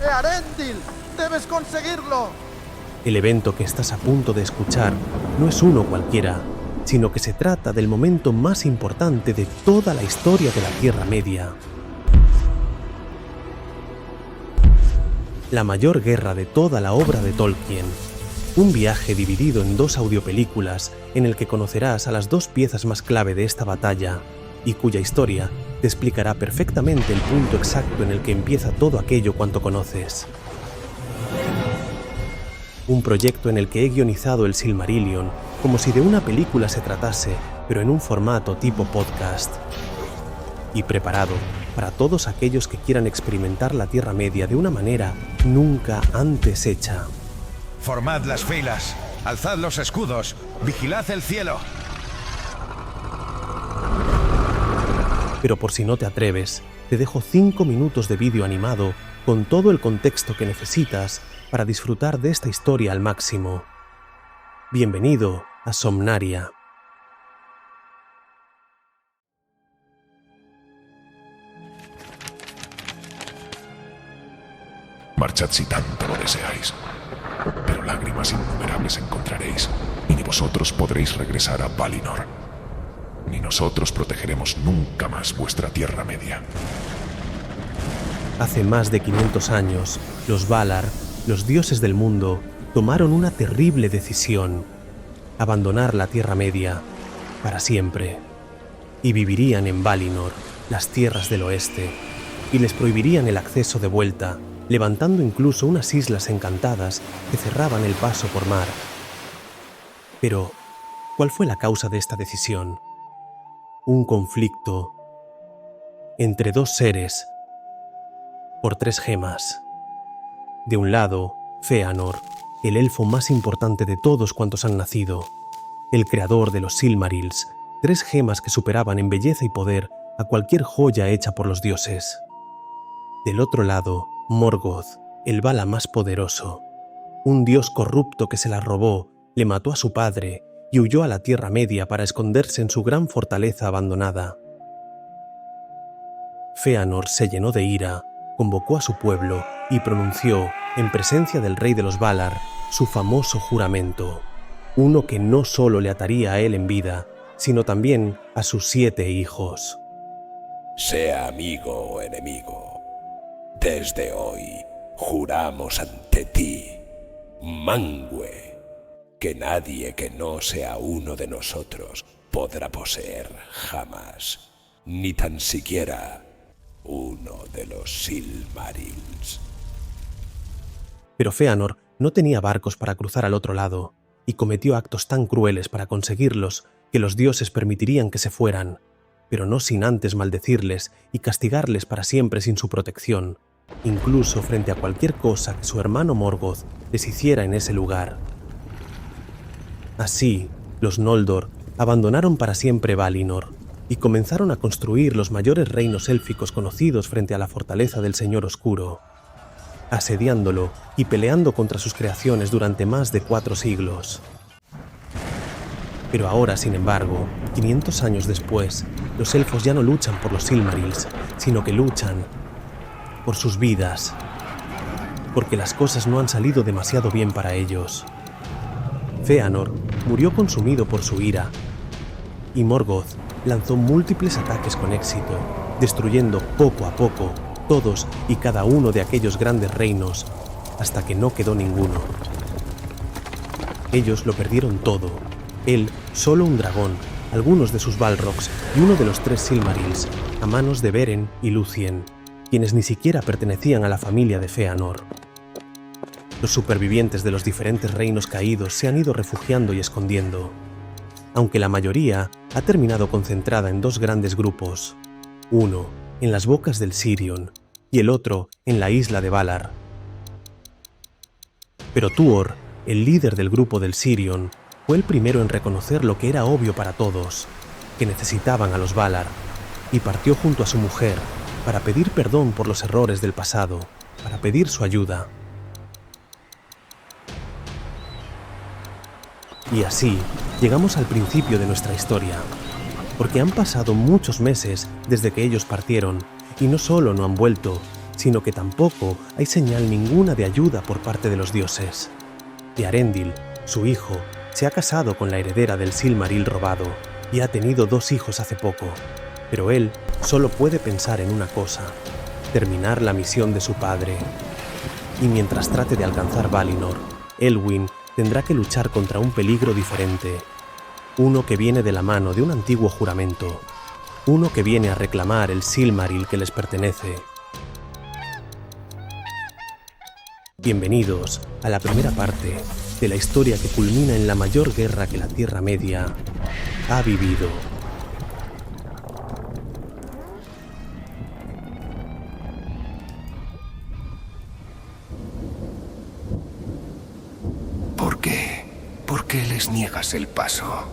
¡Eärendil! ¡Debes conseguirlo! El evento que estás a punto de escuchar no es uno cualquiera, sino que se trata del momento más importante de toda la historia de la Tierra Media. La mayor guerra de toda la obra de Tolkien. Un viaje dividido en 2 audiopelículas en el que conocerás a las 2 piezas más clave de esta batalla y cuya historia te explicará perfectamente el punto exacto en el que empieza todo aquello cuanto conoces. Un proyecto en el que he guionizado el Silmarillion como si de una película se tratase, pero en un formato tipo podcast. Y preparado para todos aquellos que quieran experimentar la Tierra Media de una manera nunca antes hecha. Formad las filas, alzad los escudos, vigilad el cielo. Pero por si no te atreves, te dejo 5 minutos de vídeo animado con todo el contexto que necesitas para disfrutar de esta historia al máximo. Bienvenido a Somnaria. Marchad si tanto lo deseáis, pero lágrimas innumerables encontraréis, y ni vosotros podréis regresar a Valinor, ni nosotros protegeremos nunca más vuestra Tierra Media. Hace más de 500 años, los Valar, los dioses del mundo, tomaron una terrible decisión: abandonar la Tierra Media para siempre. Y vivirían en Valinor, las tierras del oeste, y les prohibirían el acceso de vuelta, levantando incluso unas islas encantadas que cerraban el paso por mar. Pero, ¿cuál fue la causa de esta decisión? Un conflicto entre 2 seres por 3 gemas. De un lado, Fëanor, el elfo más importante de todos cuantos han nacido, el creador de los Silmarils, 3 gemas que superaban en belleza y poder a cualquier joya hecha por los dioses. Del otro lado, Morgoth, el Vala más poderoso, un dios corrupto que se la robó, le mató a su padre y huyó a la Tierra Media para esconderse en su gran fortaleza abandonada. Fëanor se llenó de ira, convocó a su pueblo y pronunció, en presencia del rey de los Valar, su famoso juramento, uno que no solo le ataría a él en vida, sino también a sus 7 hijos. Sea amigo o enemigo, desde hoy juramos ante ti, Manwë, que nadie que no sea uno de nosotros podrá poseer jamás, ni tan siquiera uno de los Silmarils. Pero Fëanor no tenía barcos para cruzar al otro lado, y cometió actos tan crueles para conseguirlos que los dioses permitirían que se fueran, pero no sin antes maldecirles y castigarles para siempre sin su protección, incluso frente a cualquier cosa que su hermano Morgoth les hiciera en ese lugar. Así, los Noldor abandonaron para siempre Valinor y comenzaron a construir los mayores reinos élficos conocidos frente a la fortaleza del Señor Oscuro, asediándolo y peleando contra sus creaciones durante más de 4 siglos. Pero ahora, sin embargo, 500 años después, los elfos ya no luchan por los Silmarils, sino que luchan por sus vidas, porque las cosas no han salido demasiado bien para ellos. Fëanor murió consumido por su ira, y Morgoth lanzó múltiples ataques con éxito, destruyendo poco a poco todos y cada uno de aquellos grandes reinos, hasta que no quedó ninguno. Ellos lo perdieron todo, él solo un dragón, algunos de sus Balrogs y uno de los 3 Silmarils, a manos de Beren y Lúthien, quienes ni siquiera pertenecían a la familia de Fëanor. Los supervivientes de los diferentes reinos caídos se han ido refugiando y escondiendo, aunque la mayoría ha terminado concentrada en 2 grandes grupos, uno en las bocas del Sirion y el otro en la isla de Valar. Pero Tuor, el líder del grupo del Sirion, fue el primero en reconocer lo que era obvio para todos, que necesitaban a los Valar, y partió junto a su mujer para pedir perdón por los errores del pasado, para pedir su ayuda. Y así, llegamos al principio de nuestra historia, porque han pasado muchos meses desde que ellos partieron, y no solo no han vuelto, sino que tampoco hay señal ninguna de ayuda por parte de los dioses. Eärendil, su hijo, se ha casado con la heredera del Silmaril robado y ha tenido 2 hijos hace poco, pero él solo puede pensar en una cosa: terminar la misión de su padre. Y mientras trate de alcanzar Valinor, Elwyn tendrá que luchar contra un peligro diferente, uno que viene de la mano de un antiguo juramento, uno que viene a reclamar el Silmaril que les pertenece. Bienvenidos a la primera parte de la historia que culmina en la mayor guerra que la Tierra Media ha vivido. ¿Por qué? ¿Por qué les niegas el paso?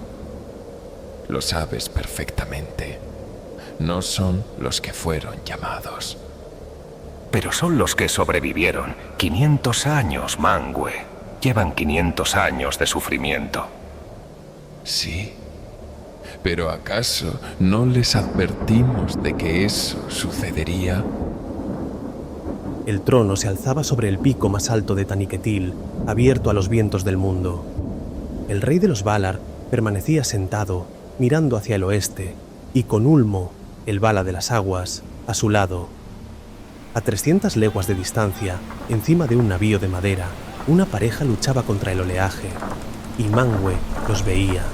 Lo sabes perfectamente. No son los que fueron llamados. Pero son los que sobrevivieron. 500 años, Manwë. Llevan 500 años de sufrimiento. Sí. ¿Pero acaso no les advertimos de que eso sucedería? El trono se alzaba sobre el pico más alto de Taniquetil, abierto a los vientos del mundo. El rey de los Valar permanecía sentado, mirando hacia el oeste, y con Ulmo, el Vala de las aguas, a su lado. A 300 leguas de distancia, encima de un navío de madera, una pareja luchaba contra el oleaje, y Manwë los veía,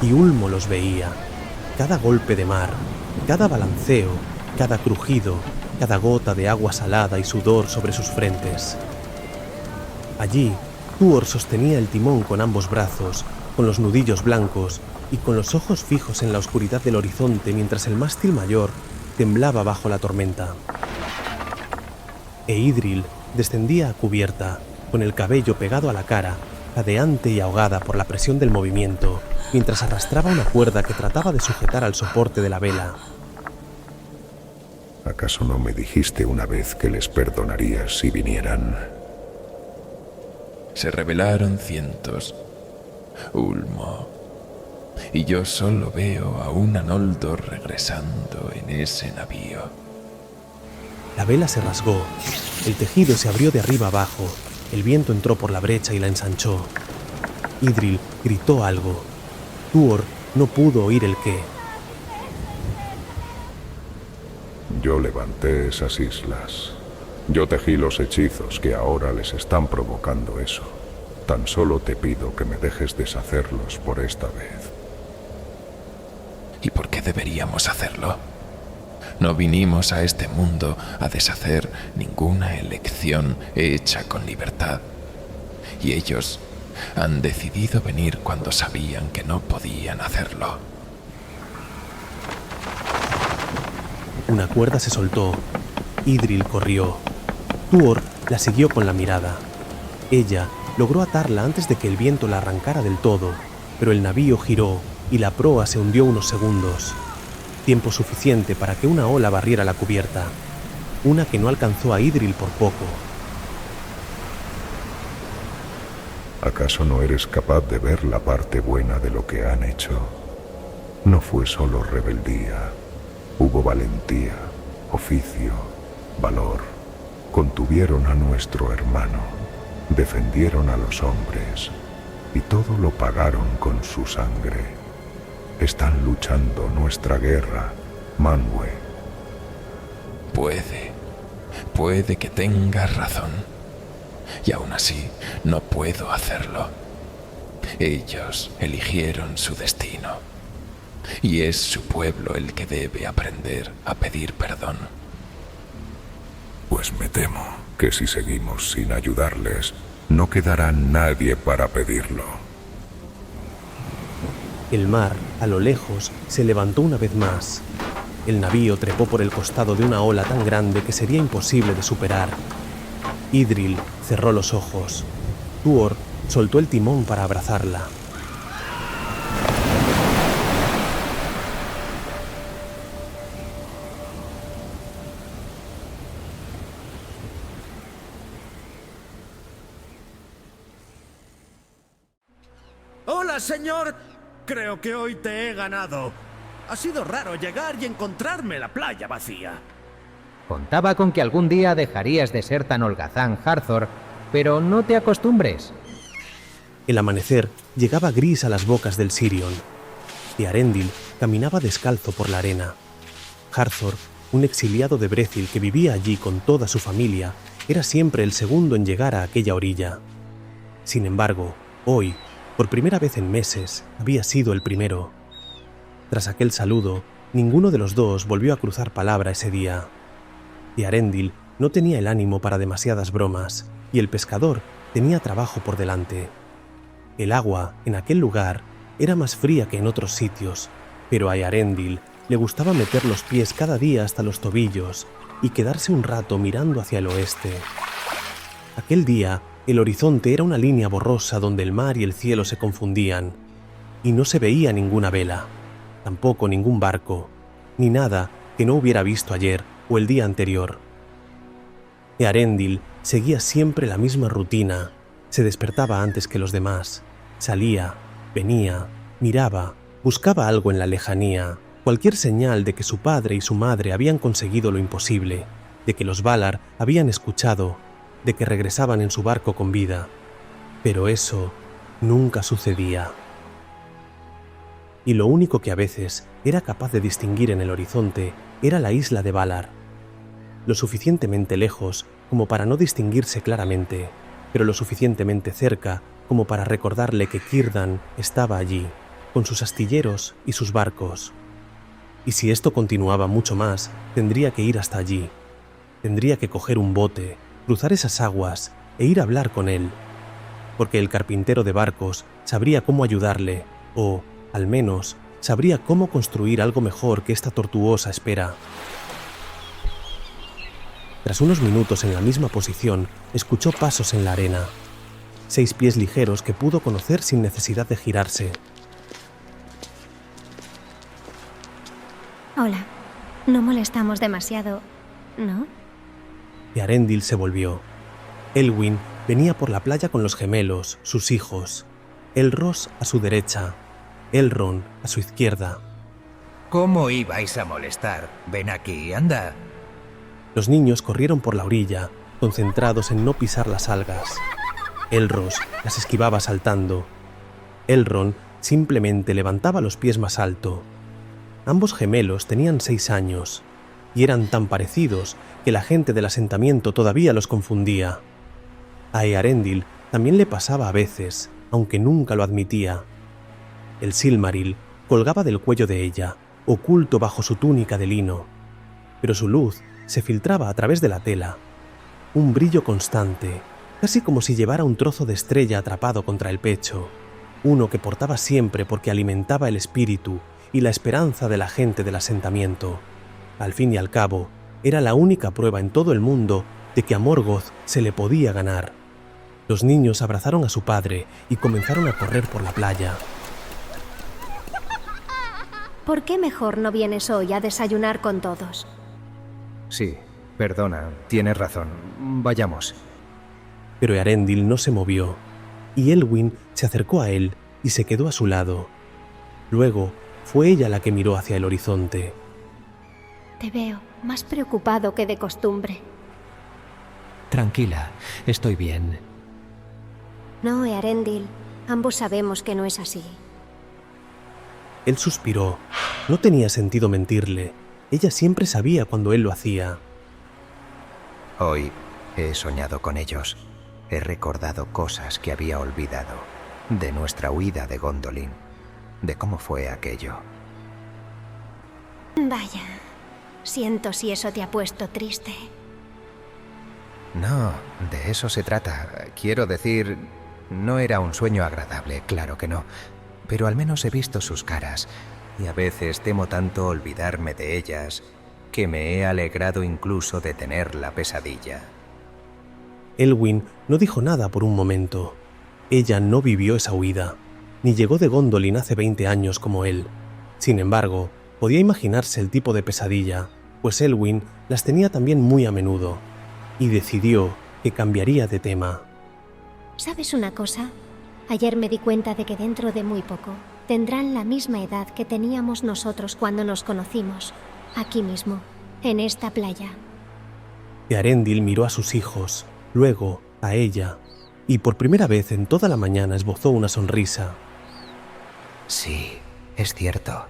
y Ulmo los veía. Cada golpe de mar, cada balanceo, cada crujido, cada gota de agua salada y sudor sobre sus frentes. Allí, Tuor sostenía el timón con ambos brazos, con los nudillos blancos y con los ojos fijos en la oscuridad del horizonte mientras el mástil mayor temblaba bajo la tormenta. Eidril descendía a cubierta, con el cabello pegado a la cara, jadeante y ahogada por la presión del movimiento, mientras arrastraba una cuerda que trataba de sujetar al soporte de la vela. ¿Acaso no me dijiste una vez que les perdonarías si vinieran? Se rebelaron cientos, Ulmo. Y yo solo veo a un Noldor regresando en ese navío. La vela se rasgó, el tejido se abrió de arriba abajo, el viento entró por la brecha y la ensanchó. Idril gritó algo. Tuor no pudo oír el qué. Yo levanté esas islas. Yo tejí los hechizos que ahora les están provocando eso. Tan solo te pido que me dejes deshacerlos por esta vez. ¿Y por qué deberíamos hacerlo? No vinimos a este mundo a deshacer ninguna elección hecha con libertad. Y ellos han decidido venir cuando sabían que no podían hacerlo. Una cuerda se soltó. Idril corrió. Tuor la siguió con la mirada. Ella logró atarla antes de que el viento la arrancara del todo, pero el navío giró y la proa se hundió unos segundos. Tiempo suficiente para que una ola barriera la cubierta, una que no alcanzó a Idril por poco. ¿Acaso no eres capaz de ver la parte buena de lo que han hecho? No fue solo rebeldía. Hubo valentía, oficio, valor. Contuvieron a nuestro hermano, defendieron a los hombres, y todo lo pagaron con su sangre. Están luchando nuestra guerra, Manwë. Puede que tengas razón. Y aún así, no puedo hacerlo. Ellos eligieron su destino. Y es su pueblo el que debe aprender a pedir perdón. Pues me temo que si seguimos sin ayudarles, no quedará nadie para pedirlo. El mar, a lo lejos, se levantó una vez más. El navío trepó por el costado de una ola tan grande que sería imposible de superar. Idril cerró los ojos. Tuor soltó el timón para abrazarla. ¡Hola, señor! Creo que hoy te he ganado. Ha sido raro llegar y encontrarme la playa vacía. Contaba con que algún día dejarías de ser tan holgazán, Hathor, pero no te acostumbres. El amanecer llegaba gris a las bocas del Sirion. Earendil caminaba descalzo por la arena. Hathor, un exiliado de Brethil que vivía allí con toda su familia, era siempre el segundo en llegar a aquella orilla. Sin embargo, hoy, por primera vez en meses, había sido el primero. Tras aquel saludo, ninguno de los dos volvió a cruzar palabra ese día. Earendil no tenía el ánimo para demasiadas bromas, y el pescador tenía trabajo por delante. El agua, en aquel lugar, era más fría que en otros sitios, pero a Earendil le gustaba meter los pies cada día hasta los tobillos y quedarse un rato mirando hacia el oeste. Aquel día, el horizonte era una línea borrosa donde el mar y el cielo se confundían, y no se veía ninguna vela, tampoco ningún barco, ni nada que no hubiera visto ayer o el día anterior. Earendil seguía siempre la misma rutina, se despertaba antes que los demás, salía, venía, miraba, buscaba algo en la lejanía, cualquier señal de que su padre y su madre habían conseguido lo imposible, de que los Valar habían escuchado, de que regresaban en su barco con vida. Pero eso nunca sucedía. Y lo único que a veces era capaz de distinguir en el horizonte era la isla de Valar. Lo suficientemente lejos como para no distinguirse claramente, pero lo suficientemente cerca como para recordarle que Círdan estaba allí, con sus astilleros y sus barcos. Y si esto continuaba mucho más, tendría que ir hasta allí. Tendría que coger un bote, cruzar esas aguas e ir a hablar con él, porque el carpintero de barcos sabría cómo ayudarle, o, al menos, sabría cómo construir algo mejor que esta tortuosa espera. Tras unos minutos en la misma posición, escuchó pasos en la arena. 6 pies ligeros que pudo conocer sin necesidad de girarse. Hola. No molestamos demasiado, ¿no? Earendil se volvió. Elwyn venía por la playa con los gemelos, sus hijos. Elros a su derecha, Elrond a su izquierda. ¿Cómo ibais a molestar? Ven aquí, anda. Los niños corrieron por la orilla, concentrados en no pisar las algas. Elros las esquivaba saltando. Elrond simplemente levantaba los pies más alto. Ambos gemelos tenían 6 años, y eran tan parecidos que la gente del asentamiento todavía los confundía. A Earendil también le pasaba a veces, aunque nunca lo admitía. El Silmaril colgaba del cuello de ella, oculto bajo su túnica de lino, pero su luz se filtraba a través de la tela. Un brillo constante, casi como si llevara un trozo de estrella atrapado contra el pecho, uno que portaba siempre porque alimentaba el espíritu y la esperanza de la gente del asentamiento. Al fin y al cabo, era la única prueba en todo el mundo de que a Morgoth se le podía ganar. Los niños abrazaron a su padre y comenzaron a correr por la playa. ¿Por qué mejor no vienes hoy a desayunar con todos? Sí, perdona, tienes razón. Vayamos. Pero Earendil no se movió, y Elwyn se acercó a él y se quedó a su lado. Luego fue ella la que miró hacia el horizonte. Te veo más preocupado que de costumbre. Tranquila, estoy bien. No, Earendil, ambos sabemos que no es así. Él suspiró. No tenía sentido mentirle. Ella siempre sabía cuando él lo hacía. Hoy he soñado con ellos. He recordado cosas que había olvidado. De nuestra huida de Gondolin. De cómo fue aquello. Vaya, siento si eso te ha puesto triste. No, de eso se trata. Quiero decir, no era un sueño agradable, claro que no. Pero al menos he visto sus caras. Y a veces temo tanto olvidarme de ellas que me he alegrado incluso de tener la pesadilla. Elwyn no dijo nada por un momento. Ella no vivió esa huida, ni llegó de Gondolin hace 20 años como él. Sin embargo, podía imaginarse el tipo de pesadilla, pues Elwyn las tenía también muy a menudo, y decidió que cambiaría de tema. ¿Sabes una cosa? Ayer me di cuenta de que dentro de muy poco tendrán la misma edad que teníamos nosotros cuando nos conocimos, aquí mismo, en esta playa. Earendil miró a sus hijos, luego a ella, y por primera vez en toda la mañana esbozó una sonrisa. Sí, es cierto.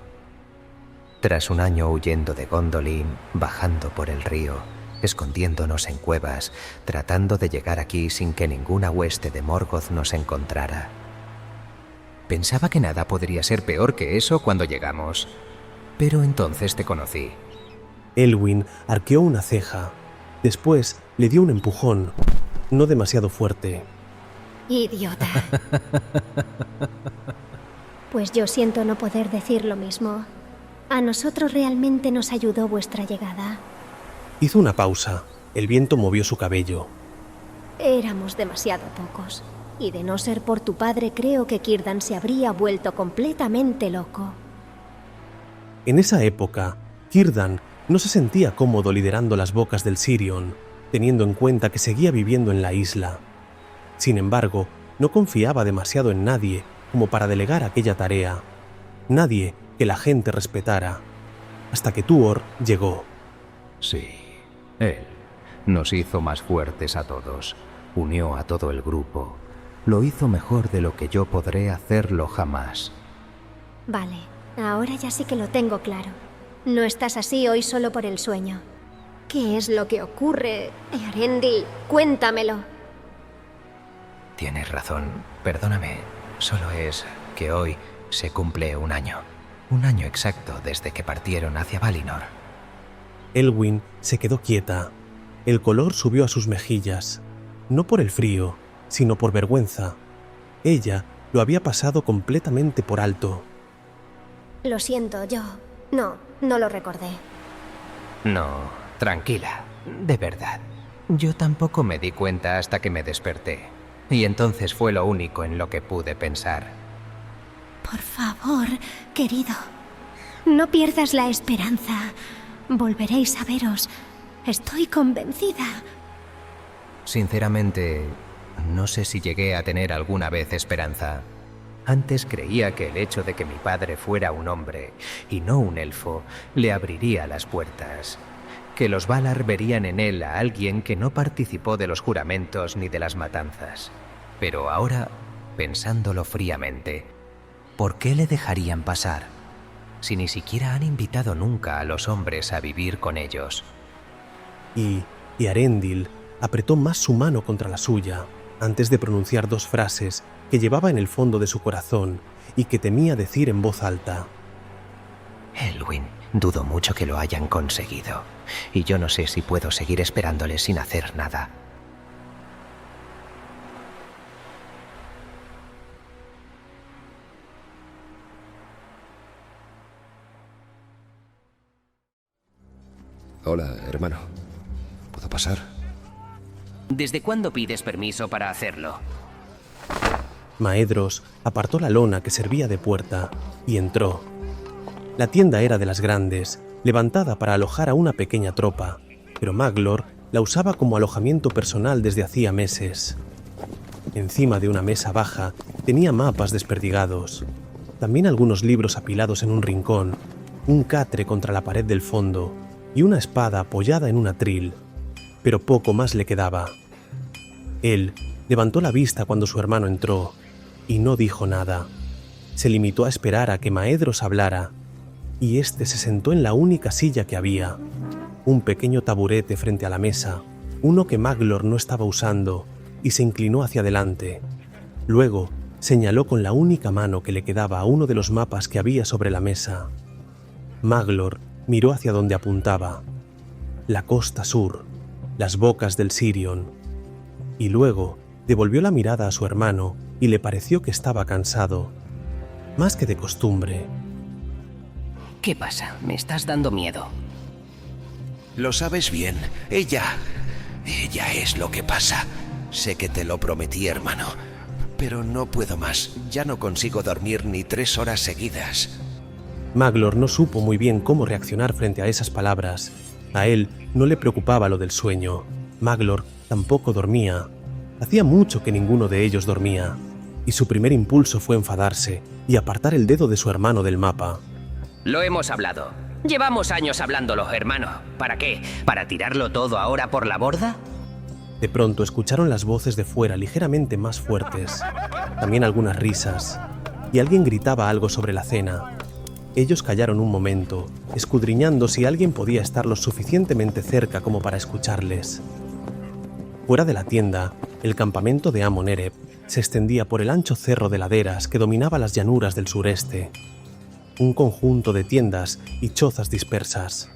Tras un año huyendo de Gondolin, bajando por el río, escondiéndonos en cuevas, tratando de llegar aquí sin que ninguna hueste de Morgoth nos encontrara. Pensaba que nada podría ser peor que eso cuando llegamos, pero entonces te conocí. Elwyn arqueó una ceja. Después le dio un empujón, no demasiado fuerte. Idiota. Pues yo siento no poder decir lo mismo. A nosotros realmente nos ayudó vuestra llegada. Hizo una pausa. El viento movió su cabello. Éramos demasiado pocos. Y de no ser por tu padre, creo que Círdan se habría vuelto completamente loco. En esa época, Círdan no se sentía cómodo liderando las bocas del Sirion, teniendo en cuenta que seguía viviendo en la isla. Sin embargo, no confiaba demasiado en nadie como para delegar aquella tarea. Nadie que la gente respetara. Hasta que Tuor llegó. Sí, él nos hizo más fuertes a todos. Unió a todo el grupo. Lo hizo mejor de lo que yo podré hacerlo jamás. Vale, ahora ya sí que lo tengo claro. No estás así hoy solo por el sueño. ¿Qué es lo que ocurre, Earendil? Cuéntamelo. Tienes razón, perdóname. Solo es que hoy se cumple un año. Un año exacto desde que partieron hacia Valinor. Elwyn se quedó quieta. El color subió a sus mejillas. No por el frío, sino por vergüenza. Ella lo había pasado completamente por alto. Lo siento, yo... No lo recordé. No, tranquila, de verdad. Yo tampoco me di cuenta hasta que me desperté. Y entonces fue lo único en lo que pude pensar. Por favor, querido, no pierdas la esperanza. Volveréis a veros. Estoy convencida. Sinceramente, no sé si llegué a tener alguna vez esperanza. Antes creía que el hecho de que mi padre fuera un hombre y no un elfo le abriría las puertas. Que los Valar verían en él a alguien que no participó de los juramentos ni de las matanzas. Pero ahora, pensándolo fríamente, ¿por qué le dejarían pasar? Si ni siquiera han invitado nunca a los hombres a vivir con ellos. Y Earendil apretó más su mano contra la suya antes de pronunciar dos frases que llevaba en el fondo de su corazón y que temía decir en voz alta. Elwyn, dudo mucho que lo hayan conseguido. Y yo no sé si puedo seguir esperándoles sin hacer nada. Hola, hermano. ¿Puedo pasar? ¿Desde cuándo pides permiso para hacerlo? Maedhros apartó la lona que servía de puerta y entró. La tienda era de las grandes, levantada para alojar a una pequeña tropa, pero Maglor la usaba como alojamiento personal desde hacía meses. Encima de una mesa baja tenía mapas desperdigados, también algunos libros apilados en un rincón, un catre contra la pared del fondo y una espada apoyada en un atril, pero poco más le quedaba. Él levantó la vista cuando su hermano entró y no dijo nada. Se limitó a esperar a que Maedhros hablara, y éste se sentó en la única silla que había, un pequeño taburete frente a la mesa, uno que Maglor no estaba usando, y se inclinó hacia adelante. Luego señaló con la única mano que le quedaba a uno de los mapas que había sobre la mesa. Maglor miró hacia donde apuntaba, la costa sur, las bocas del Sirion, y luego devolvió la mirada a su hermano y le pareció que estaba cansado, más que de costumbre. ¿Qué pasa? Me estás dando miedo. Lo sabes bien. Ella es lo que pasa. Sé que te lo prometí, hermano. Pero no puedo más. Ya no consigo dormir ni 3 horas seguidas. Maglor no supo muy bien cómo reaccionar frente a esas palabras. A él no le preocupaba lo del sueño. Maglor tampoco dormía. Hacía mucho que ninguno de ellos dormía, y su primer impulso fue enfadarse y apartar el dedo de su hermano del mapa. Lo hemos hablado. Llevamos años hablándolo, hermano. ¿Para qué? ¿Para tirarlo todo ahora por la borda? De pronto escucharon las voces de fuera ligeramente más fuertes, también algunas risas, y alguien gritaba algo sobre la cena. Ellos callaron un momento, escudriñando si alguien podía estar lo suficientemente cerca como para escucharles. Fuera de la tienda, el campamento de Amon Ereb se extendía por el ancho cerro de laderas que dominaba las llanuras del sureste. Un conjunto de tiendas y chozas dispersas,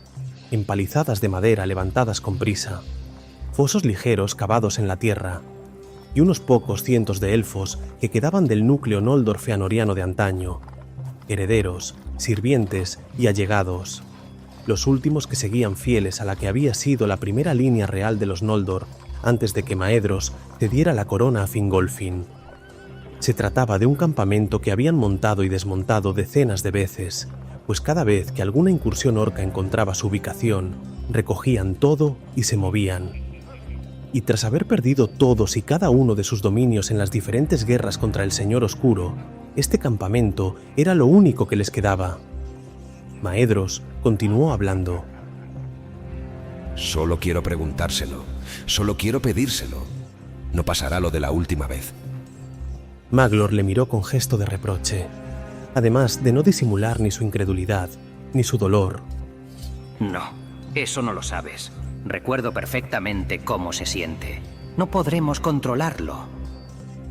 empalizadas de madera levantadas con prisa, fosos ligeros cavados en la tierra, y unos pocos cientos de elfos que quedaban del núcleo Noldor feanoriano de antaño, herederos, sirvientes y allegados, los últimos que seguían fieles a la que había sido la primera línea real de los Noldor antes de que Maedhros cediera la corona a Fingolfin. Se trataba de un campamento que habían montado y desmontado decenas de veces, pues cada vez que alguna incursión orca encontraba su ubicación, recogían todo y se movían. Y tras haber perdido todos y cada uno de sus dominios en las diferentes guerras contra el Señor Oscuro, este campamento era lo único que les quedaba. Maedhros continuó hablando. Solo quiero preguntárselo. Solo quiero pedírselo. No pasará lo de la última vez. Maglor le miró con gesto de reproche, además de no disimular ni su incredulidad, ni su dolor. No, eso no lo sabes. Recuerdo perfectamente cómo se siente. No podremos controlarlo.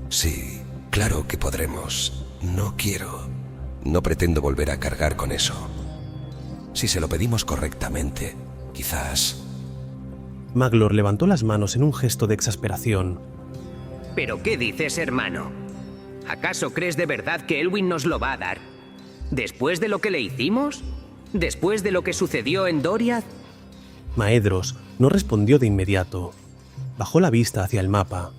Sí, claro que podremos. No quiero. No pretendo volver a cargar con eso. Si se lo pedimos correctamente, quizás... Maglor levantó las manos en un gesto de exasperación. ¿Pero qué dices, hermano? ¿Acaso crees de verdad que Elwyn nos lo va a dar? ¿Después de lo que le hicimos? ¿Después de lo que sucedió en Doriath? Maedhros no respondió de inmediato. Bajó la vista hacia el mapa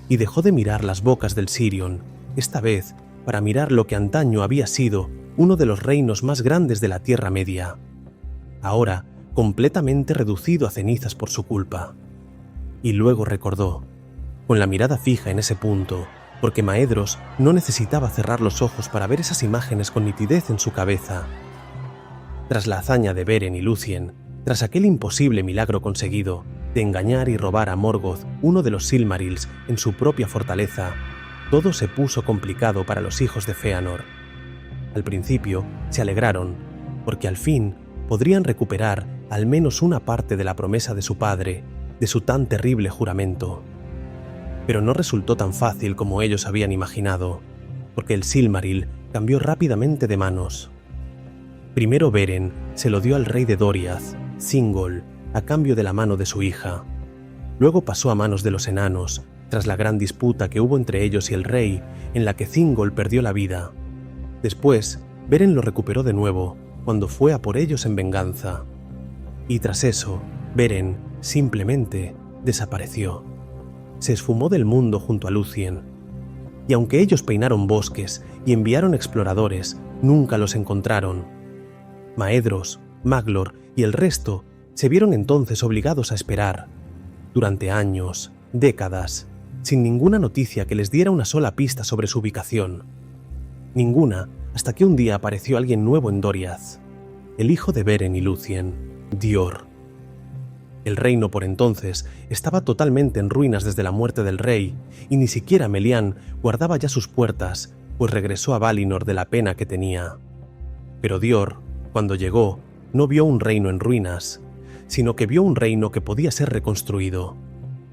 y dejó de mirar las bocas del Sirion, esta vez para mirar lo que antaño había sido uno de los reinos más grandes de la Tierra Media, ahora completamente reducido a cenizas por su culpa. Y luego recordó, con la mirada fija en ese punto, porque Maedhros no necesitaba cerrar los ojos para ver esas imágenes con nitidez en su cabeza. Tras la hazaña de Beren y Lúthien, tras aquel imposible milagro conseguido de engañar y robar a Morgoth, uno de los Silmarils, en su propia fortaleza, todo se puso complicado para los hijos de Fëanor. Al principio se alegraron, porque al fin podrían recuperar al menos una parte de la promesa de su padre, de su tan terrible juramento. Pero no resultó tan fácil como ellos habían imaginado, porque el Silmaril cambió rápidamente de manos. Primero Beren se lo dio al rey de Doriath, Thingol, a cambio de la mano de su hija. Luego pasó a manos de los enanos, tras la gran disputa que hubo entre ellos y el rey, en la que Thingol perdió la vida. Después, Beren lo recuperó de nuevo, cuando fue a por ellos en venganza. Y tras eso, Beren simplemente desapareció. Se esfumó del mundo junto a Lúthien. Y aunque ellos peinaron bosques y enviaron exploradores, nunca los encontraron. Maedhros, Maglor y el resto se vieron entonces obligados a esperar, durante años, décadas, sin ninguna noticia que les diera una sola pista sobre su ubicación. Ninguna, hasta que un día apareció alguien nuevo en Doriath, el hijo de Beren y Lúthien, Dior. El reino por entonces estaba totalmente en ruinas desde la muerte del rey, y ni siquiera Melian guardaba ya sus puertas, pues regresó a Valinor de la pena que tenía. Pero Dior, cuando llegó, no vio un reino en ruinas, sino que vio un reino que podía ser reconstruido,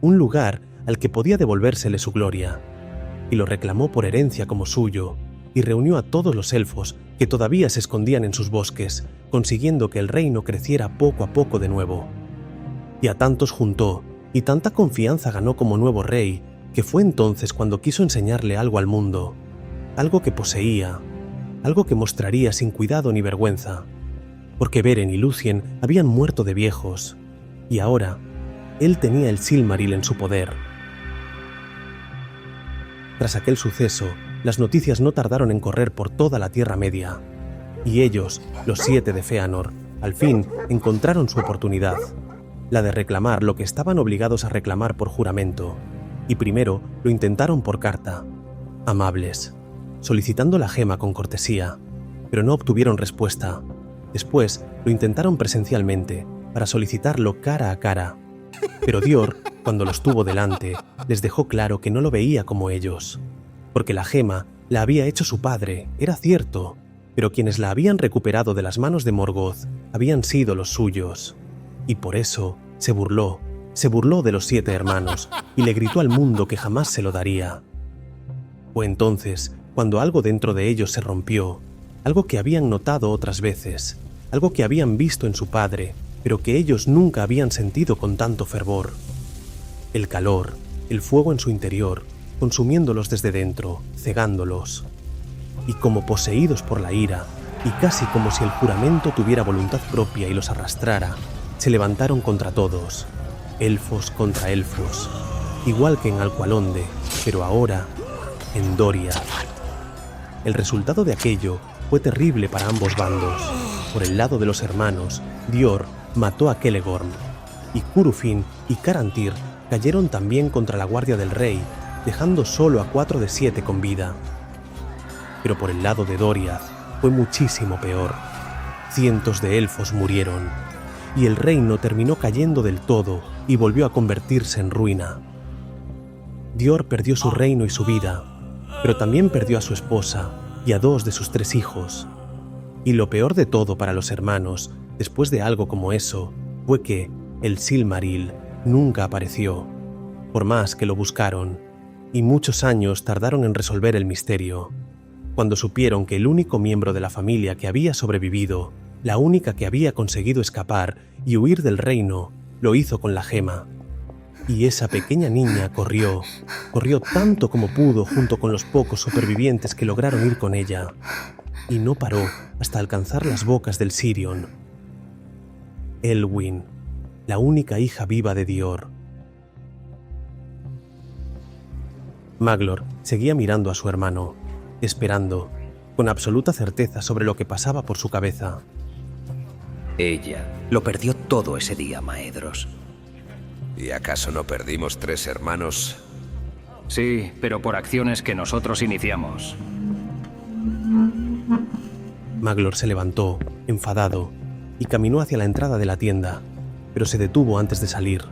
un lugar al que podía devolvérsele su gloria, y lo reclamó por herencia como suyo, y reunió a todos los elfos que todavía se escondían en sus bosques, consiguiendo que el reino creciera poco a poco de nuevo. Y a tantos juntó, y tanta confianza ganó como nuevo rey, que fue entonces cuando quiso enseñarle algo al mundo, algo que poseía, algo que mostraría sin cuidado ni vergüenza, porque Beren y Lúthien habían muerto de viejos, y ahora él tenía el Silmaril en su poder. Tras aquel suceso, las noticias no tardaron en correr por toda la Tierra Media, y ellos, los 7 de Fëanor, al fin encontraron su oportunidad, la de reclamar lo que estaban obligados a reclamar por juramento, y primero lo intentaron por carta, amables, solicitando la gema con cortesía, pero no obtuvieron respuesta, Después lo intentaron presencialmente para solicitarlo cara a cara, pero Dior, cuando los tuvo delante, les dejó claro que no lo veía como ellos, porque la gema la había hecho su padre, era cierto, pero quienes la habían recuperado de las manos de Morgoth habían sido los suyos, y por eso se burló de los 7 hermanos y le gritó al mundo que jamás se lo daría. Fue entonces cuando algo dentro de ellos se rompió, algo que habían notado otras veces, algo que habían visto en su padre, pero que ellos nunca habían sentido con tanto fervor. El calor, el fuego en su interior, consumiéndolos desde dentro, cegándolos. Y como poseídos por la ira, y casi como si el juramento tuviera voluntad propia y los arrastrara, se levantaron contra todos, elfos contra elfos, igual que en Alqualonde, pero ahora en Doriath. El resultado de aquello fue terrible para ambos bandos. Por el lado de los hermanos, Dior mató a Celegorm, y Curufin y Carantir cayeron también contra la guardia del rey, dejando solo a 4 de 7 con vida. Pero por el lado de Doriath fue muchísimo peor. Cientos de elfos murieron, y el reino terminó cayendo del todo y volvió a convertirse en ruina. Dior perdió su reino y su vida, pero también perdió a su esposa y a 2 de sus 3 hijos. Y lo peor de todo para los hermanos, después de algo como eso, fue que el Silmaril nunca apareció, por más que lo buscaron, y muchos años tardaron en resolver el misterio. Cuando supieron que el único miembro de la familia que había sobrevivido, la única que había conseguido escapar y huir del reino, lo hizo con la gema. Y esa pequeña niña corrió tanto como pudo junto con los pocos supervivientes que lograron ir con ella, y no paró hasta alcanzar las bocas del Sirion. Elwyn, la única hija viva de Dior. Maglor seguía mirando a su hermano, esperando, con absoluta certeza sobre lo que pasaba por su cabeza. Ella lo perdió todo ese día, Maedhros. ¿Y acaso no perdimos 3 hermanos? Sí, pero por acciones que nosotros iniciamos. Maglor se levantó, enfadado, y caminó hacia la entrada de la tienda, pero se detuvo antes de salir.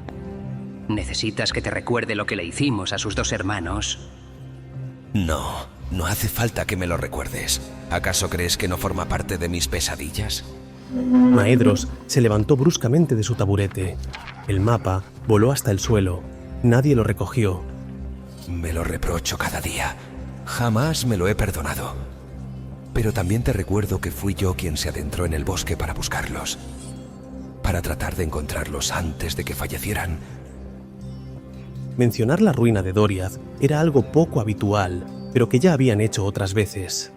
¿Necesitas que te recuerde lo que le hicimos a sus 2 hermanos? No, no hace falta que me lo recuerdes. ¿Acaso crees que no forma parte de mis pesadillas? Maedhros se levantó bruscamente de su taburete. El mapa voló hasta el suelo. Nadie lo recogió. Me lo reprocho cada día. Jamás me lo he perdonado. Pero también te recuerdo que fui yo quien se adentró en el bosque para buscarlos. Para tratar de encontrarlos antes de que fallecieran. Mencionar la ruina de Doriath era algo poco habitual, pero que ya habían hecho otras veces.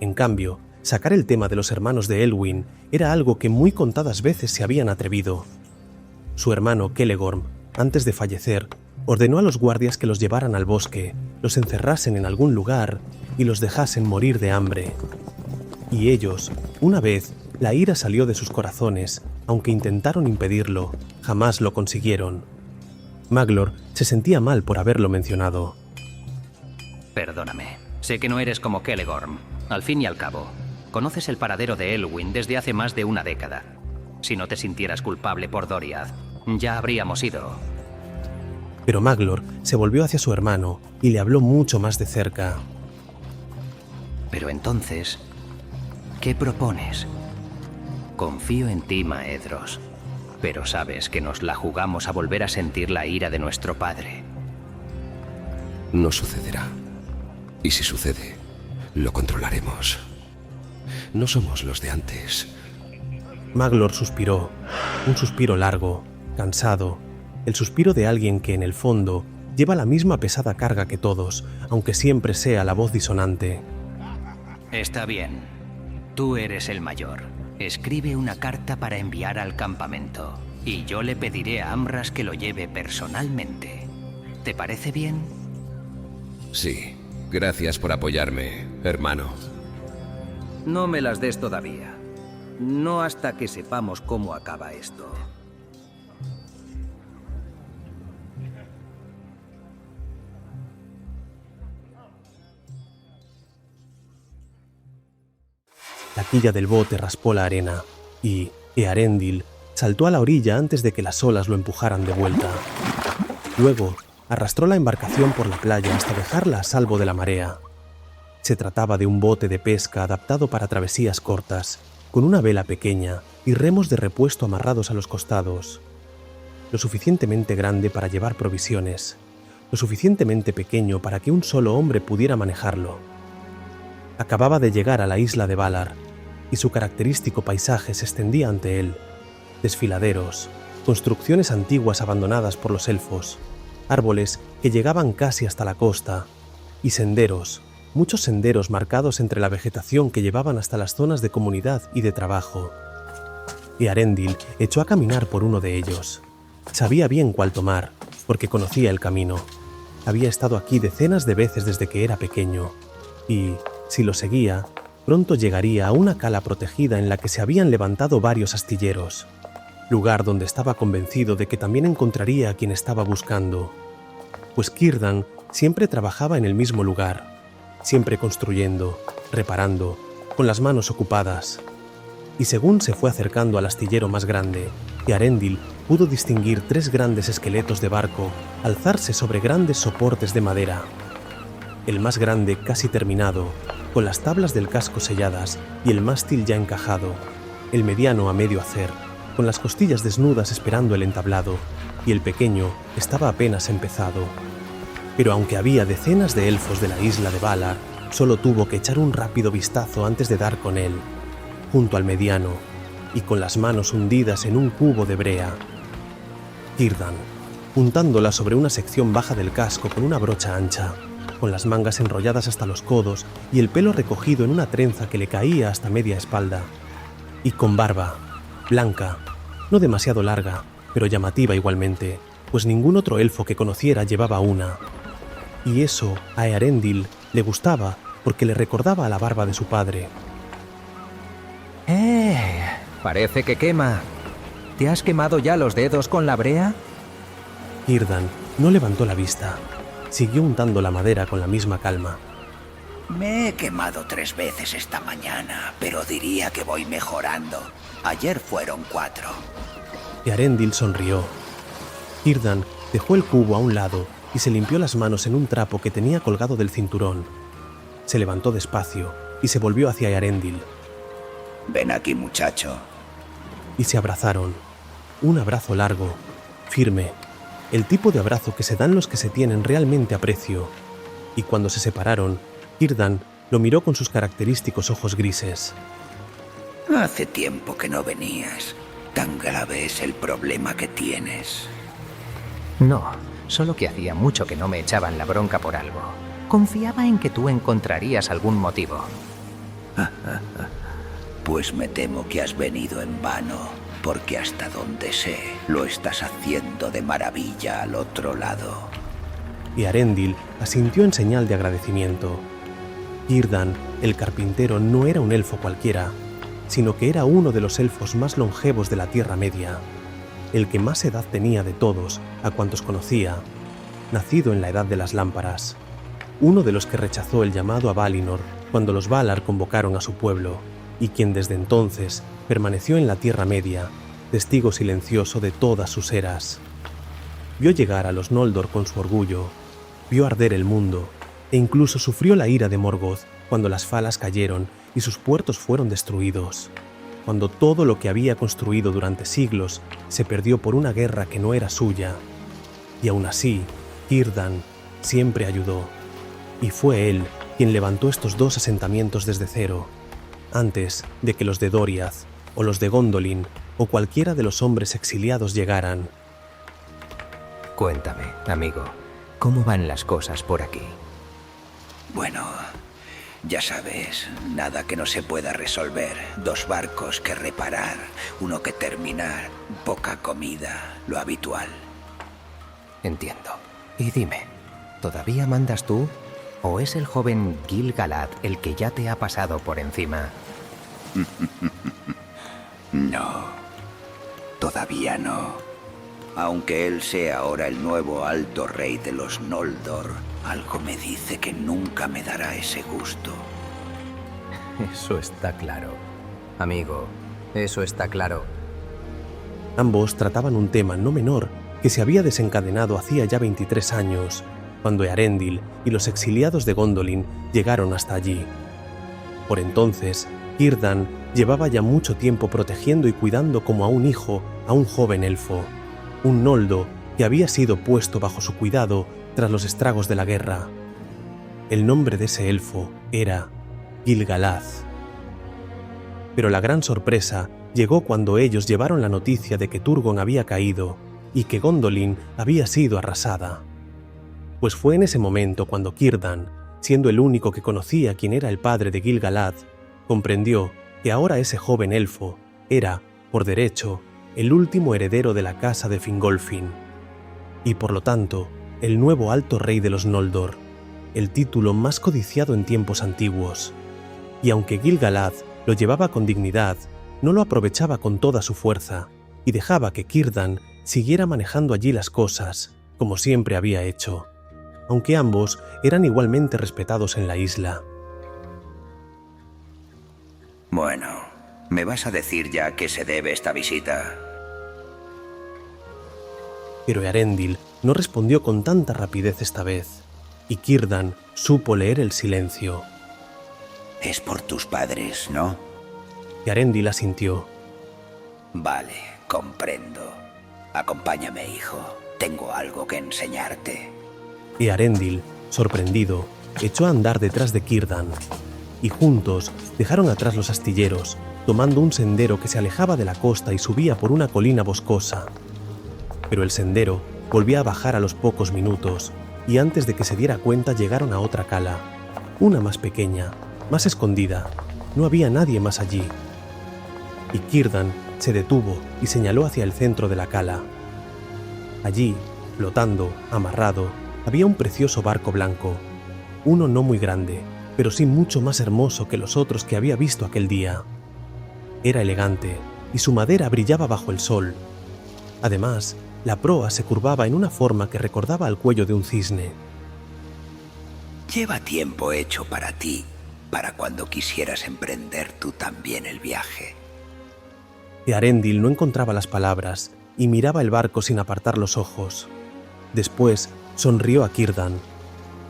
En cambio, sacar el tema de los hermanos de Elwyn era algo que muy contadas veces se habían atrevido. Su hermano Celegorm, antes de fallecer, ordenó a los guardias que los llevaran al bosque, los encerrasen en algún lugar y los dejasen morir de hambre. Y ellos, una vez, la ira salió de sus corazones, aunque intentaron impedirlo, jamás lo consiguieron. Maglor se sentía mal por haberlo mencionado. Perdóname. Sé que no eres como Celegorm. Al fin y al cabo, conoces el paradero de Elwyn desde hace más de una década. Si no te sintieras culpable por Doriath, ya habríamos ido. Pero Maglor se volvió hacia su hermano y le habló mucho más de cerca. Pero entonces, ¿qué propones? Confío en ti, Maedhros, pero sabes que nos la jugamos a volver a sentir la ira de nuestro padre. No sucederá. Y si sucede, lo controlaremos. No somos los de antes. Maglor suspiró, un suspiro largo, cansado, el suspiro de alguien que en el fondo lleva la misma pesada carga que todos, aunque siempre sea la voz disonante. Está bien. Tú eres el mayor. Escribe una carta para enviar al campamento, y yo le pediré a Amras que lo lleve personalmente. ¿Te parece bien? Sí. Gracias por apoyarme, hermano. No me las des todavía. No hasta que sepamos cómo acaba esto. La quilla del bote raspó la arena y Eärendil saltó a la orilla antes de que las olas lo empujaran de vuelta. Luego, arrastró la embarcación por la playa hasta dejarla a salvo de la marea. Se trataba de un bote de pesca adaptado para travesías cortas, con una vela pequeña y remos de repuesto amarrados a los costados. Lo suficientemente grande para llevar provisiones, lo suficientemente pequeño para que un solo hombre pudiera manejarlo. Acababa de llegar a la isla de Valar, y su característico paisaje se extendía ante él. Desfiladeros, construcciones antiguas abandonadas por los elfos, árboles que llegaban casi hasta la costa, y senderos, muchos senderos marcados entre la vegetación que llevaban hasta las zonas de comunidad y de trabajo. Eärendil echó a caminar por uno de ellos. Sabía bien cuál tomar, porque conocía el camino. Había estado aquí decenas de veces desde que era pequeño, y, si lo seguía, pronto llegaría a una cala protegida en la que se habían levantado varios astilleros, lugar donde estaba convencido de que también encontraría a quien estaba buscando, pues Círdan siempre trabajaba en el mismo lugar, siempre construyendo, reparando, con las manos ocupadas. Y según se fue acercando al astillero más grande, Eärendil pudo distinguir 3 grandes esqueletos de barco alzarse sobre grandes soportes de madera. El más grande casi terminado, con las tablas del casco selladas y el mástil ya encajado, el mediano a medio hacer, con las costillas desnudas esperando el entablado, y el pequeño estaba apenas empezado. Pero aunque había decenas de elfos de la isla de Valar, solo tuvo que echar un rápido vistazo antes de dar con él, junto al mediano, y con las manos hundidas en un cubo de brea. Círdan, juntándola sobre una sección baja del casco con una brocha ancha, con las mangas enrolladas hasta los codos y el pelo recogido en una trenza que le caía hasta media espalda, y con barba, blanca, no demasiado larga, pero llamativa igualmente, pues ningún otro elfo que conociera llevaba una. Y eso a Eärendil le gustaba porque le recordaba a la barba de su padre. Parece que quema. ¿Te has quemado ya los dedos con la brea? Círdan no levantó la vista. Siguió untando la madera con la misma calma. Me he quemado 3 veces esta mañana, pero diría que voy mejorando. Ayer fueron 4. Eärendil sonrió. Círdan dejó el cubo a un lado y se limpió las manos en un trapo que tenía colgado del cinturón. Se levantó despacio y se volvió hacia Eärendil. Ven aquí, muchacho. Y se abrazaron. Un abrazo largo, firme, el tipo de abrazo que se dan los que se tienen realmente aprecio. Y cuando se separaron, Círdan lo miró con sus característicos ojos grises. Hace tiempo que no venías. ¿Tan grave es el problema que tienes? No, solo que hacía mucho que no me echaban la bronca por algo. Confiaba en que tú encontrarías algún motivo. Pues me temo que has venido en vano, porque hasta donde sé, lo estás haciendo de maravilla al otro lado. Eärendil asintió en señal de agradecimiento. Círdan, el carpintero, no era un elfo cualquiera, sino que era uno de los elfos más longevos de la Tierra Media, el que más edad tenía de todos a cuantos conocía, nacido en la Edad de las Lámparas, uno de los que rechazó el llamado a Valinor cuando los Valar convocaron a su pueblo, y quien desde entonces permaneció en la Tierra Media, testigo silencioso de todas sus eras. Vio llegar a los Noldor con su orgullo, vio arder el mundo, e incluso sufrió la ira de Morgoth cuando las falas cayeron y sus puertos fueron destruidos, cuando todo lo que había construido durante siglos se perdió por una guerra que no era suya. Y aún así, Círdan siempre ayudó, y fue él quien levantó estos 2 asentamientos desde cero, antes de que los de Doriath, o los de Gondolin, o cualquiera de los hombres exiliados llegaran. Cuéntame, amigo, ¿cómo van las cosas por aquí? Bueno, ya sabes, nada que no se pueda resolver. 2 barcos que reparar, uno que terminar, poca comida, lo habitual. Entiendo. Y dime, ¿todavía mandas tú? ¿O es el joven Gil-galad el que ya te ha pasado por encima? No, todavía no. Aunque él sea ahora el nuevo alto rey de los Noldor, algo me dice que nunca me dará ese gusto. Eso está claro. Amigo, eso está claro. Ambos trataban un tema no menor que se había desencadenado hacía ya 23 años, cuando Eärendil y los exiliados de Gondolin llegaron hasta allí. Por entonces, Círdan llevaba ya mucho tiempo protegiendo y cuidando como a un hijo a un joven elfo, un noldo que había sido puesto bajo su cuidado tras los estragos de la guerra. El nombre de ese elfo era Gil-galad. Pero la gran sorpresa llegó cuando ellos llevaron la noticia de que Turgon había caído y que Gondolin había sido arrasada. Pues fue en ese momento cuando Círdan, siendo el único que conocía quién era el padre de Gil-galad, comprendió que ahora ese joven elfo era, por derecho, el último heredero de la casa de Fingolfin, y por lo tanto, el nuevo alto rey de los Noldor, el título más codiciado en tiempos antiguos. Y aunque Gil-galad lo llevaba con dignidad, no lo aprovechaba con toda su fuerza, y dejaba que Círdan siguiera manejando allí las cosas, como siempre había hecho, aunque ambos eran igualmente respetados en la isla. Bueno, ¿me vas a decir ya a qué se debe esta visita? Pero Eärendil no respondió con tanta rapidez esta vez, y Círdan supo leer el silencio. Es por tus padres, ¿no? Eärendil asintió. Vale, comprendo. Acompáñame, hijo. Tengo algo que enseñarte. Eärendil, sorprendido, echó a andar detrás de Círdan, y juntos dejaron atrás los astilleros, tomando un sendero que se alejaba de la costa y subía por una colina boscosa. Pero el sendero volvía a bajar a los pocos minutos, y antes de que se diera cuenta llegaron a otra cala, una más pequeña, más escondida. No había nadie más allí. Y Círdan se detuvo y señaló hacia el centro de la cala. Allí, flotando, amarrado, había un precioso barco blanco, uno no muy grande, pero sí mucho más hermoso que los otros que había visto aquel día. Era elegante, y su madera brillaba bajo el sol. Además, la proa se curvaba en una forma que recordaba al cuello de un cisne. Lleva tiempo hecho para ti, para cuando quisieras emprender tú también el viaje. Eärendil no encontraba las palabras y miraba el barco sin apartar los ojos. Después sonrió a Círdan,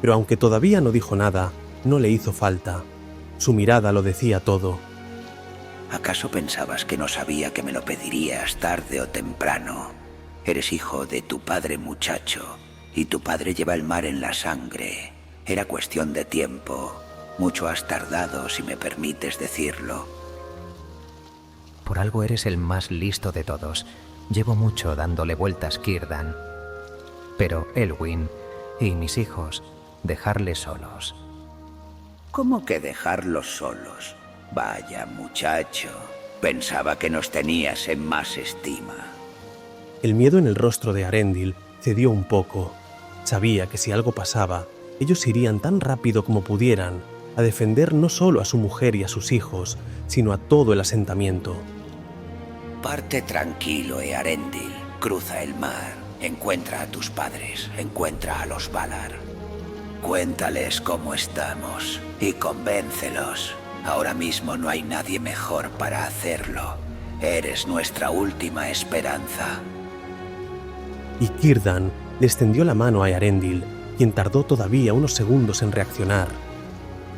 pero aunque todavía no dijo nada, no le hizo falta. Su mirada lo decía todo. ¿Acaso pensabas que no sabía que me lo pedirías tarde o temprano? Eres hijo de tu padre muchacho, y tu padre lleva el mar en la sangre. Era cuestión de tiempo. Mucho has tardado, si me permites decirlo. Por algo eres el más listo de todos. Llevo mucho dándole vueltas, Círdan. Pero Elwyn y mis hijos, dejarles solos. ¿Cómo que dejarlos solos? Vaya, muchacho. Pensaba que nos tenías en más estima. El miedo en el rostro de Eärendil cedió un poco. Sabía que si algo pasaba, ellos irían tan rápido como pudieran a defender no solo a su mujer y a sus hijos, sino a todo el asentamiento. Parte tranquilo, Eärendil. Cruza el mar. Encuentra a tus padres. Encuentra a los Valar. Cuéntales cómo estamos y convéncelos. Ahora mismo no hay nadie mejor para hacerlo. Eres nuestra última esperanza. Y Círdan le extendió la mano a Eärendil, quien tardó todavía unos segundos en reaccionar.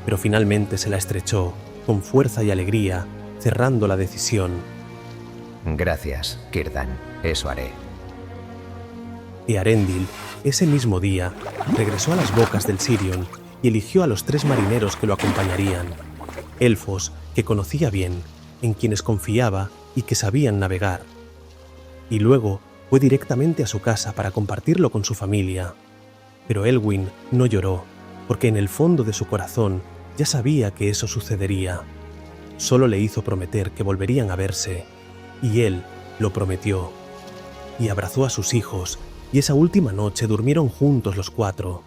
Pero finalmente se la estrechó, con fuerza y alegría, cerrando la decisión. Gracias, Círdan. Eso haré. Eärendil, ese mismo día, regresó a las bocas del Sirion y eligió a los 3 marineros que lo acompañarían. Elfos que conocía bien, en quienes confiaba y que sabían navegar. Y luego fue directamente a su casa para compartirlo con su familia. Pero Elwyn no lloró, porque en el fondo de su corazón ya sabía que eso sucedería. Solo le hizo prometer que volverían a verse, y él lo prometió. Y abrazó a sus hijos, y esa última noche durmieron juntos los 4.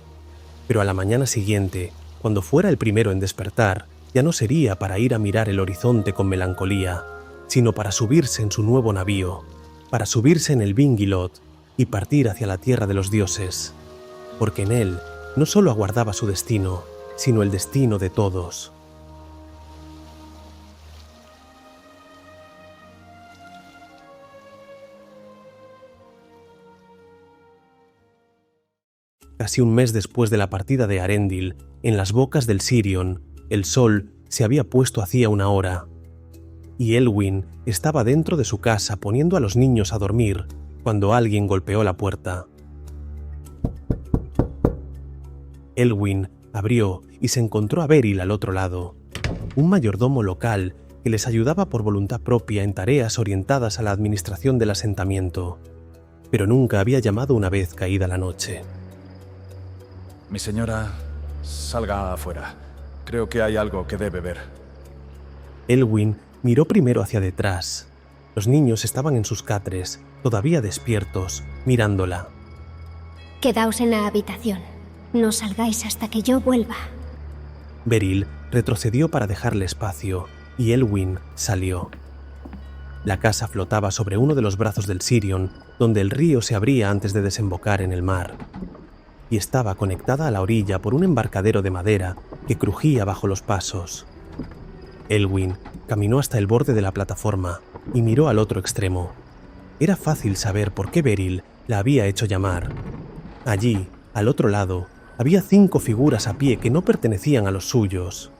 Pero a la mañana siguiente, cuando fuera el primero en despertar, ya no sería para ir a mirar el horizonte con melancolía, sino para subirse en su nuevo navío, para subirse en el Vingilot y partir hacia la tierra de los dioses, porque en él no solo aguardaba su destino, sino el destino de todos. Casi un mes después de la partida de Arendil, en las bocas del Sirion, el sol se había puesto hacía una hora. Y Elwyn estaba dentro de su casa poniendo a los niños a dormir cuando alguien golpeó la puerta. Elwyn abrió y se encontró a Beryl al otro lado, un mayordomo local que les ayudaba por voluntad propia en tareas orientadas a la administración del asentamiento, pero nunca había llamado una vez caída la noche. Mi señora, salga afuera. Creo que hay algo que debe ver. Elwyn miró primero hacia detrás. Los niños estaban en sus catres, todavía despiertos, mirándola. Quedaos en la habitación. No salgáis hasta que yo vuelva. Beryl retrocedió para dejarle espacio, y Elwyn salió. La casa flotaba sobre uno de los brazos del Sirion, donde el río se abría antes de desembocar en el mar, y estaba conectada a la orilla por un embarcadero de madera que crujía bajo los pasos. Elwyn caminó hasta el borde de la plataforma y miró al otro extremo. Era fácil saber por qué Beryl la había hecho llamar. Allí, al otro lado, había 5 figuras a pie que no pertenecían a los suyos.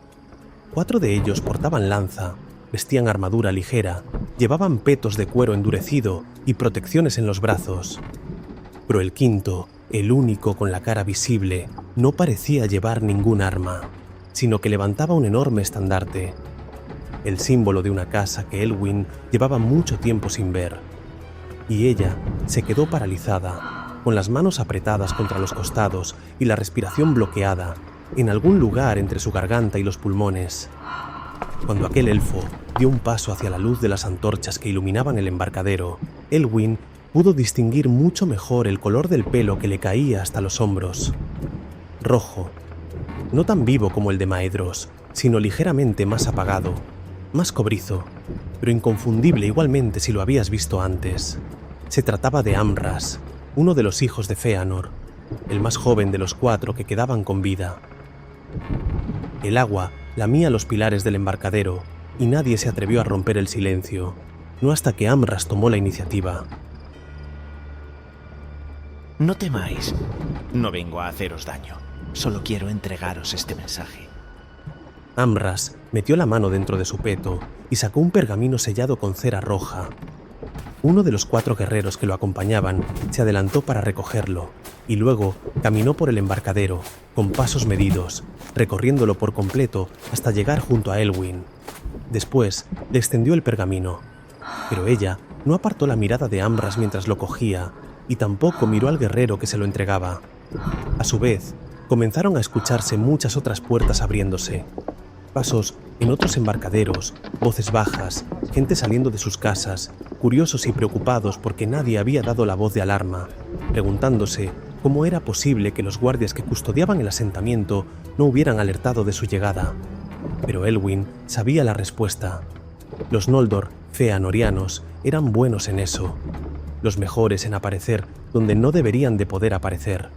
4 de ellos portaban lanza, vestían armadura ligera, llevaban petos de cuero endurecido y protecciones en los brazos. Pero el quinto, el único con la cara visible, no parecía llevar ningún arma, sino que levantaba un enorme estandarte, el símbolo de una casa que Elwyn llevaba mucho tiempo sin ver. Y ella se quedó paralizada, con las manos apretadas contra los costados y la respiración bloqueada, en algún lugar entre su garganta y los pulmones. Cuando aquel elfo dio un paso hacia la luz de las antorchas que iluminaban el embarcadero, Elwyn pudo distinguir mucho mejor el color del pelo que le caía hasta los hombros. Rojo, no tan vivo como el de Maedhros, sino ligeramente más apagado, más cobrizo, pero inconfundible igualmente si lo habías visto antes. Se trataba de Amras, uno de los hijos de Fëanor, el más joven de los 4 que quedaban con vida. El agua lamía los pilares del embarcadero y nadie se atrevió a romper el silencio, no hasta que Amras tomó la iniciativa. No temáis. No vengo a haceros daño. Solo quiero entregaros este mensaje. Amras metió la mano dentro de su peto y sacó un pergamino sellado con cera roja. Uno de los 4 guerreros que lo acompañaban se adelantó para recogerlo y luego caminó por el embarcadero, con pasos medidos, recorriéndolo por completo hasta llegar junto a Elwyn. Después le extendió el pergamino, pero ella no apartó la mirada de Amras mientras lo cogía y tampoco miró al guerrero que se lo entregaba. A su vez, comenzaron a escucharse muchas otras puertas abriéndose, pasos en otros embarcaderos, voces bajas, gente saliendo de sus casas, curiosos y preocupados porque nadie había dado la voz de alarma, preguntándose cómo era posible que los guardias que custodiaban el asentamiento no hubieran alertado de su llegada. Pero Elwyn sabía la respuesta. Los Noldor feanorianos eran buenos en eso, los mejores en aparecer donde no deberían de poder aparecer,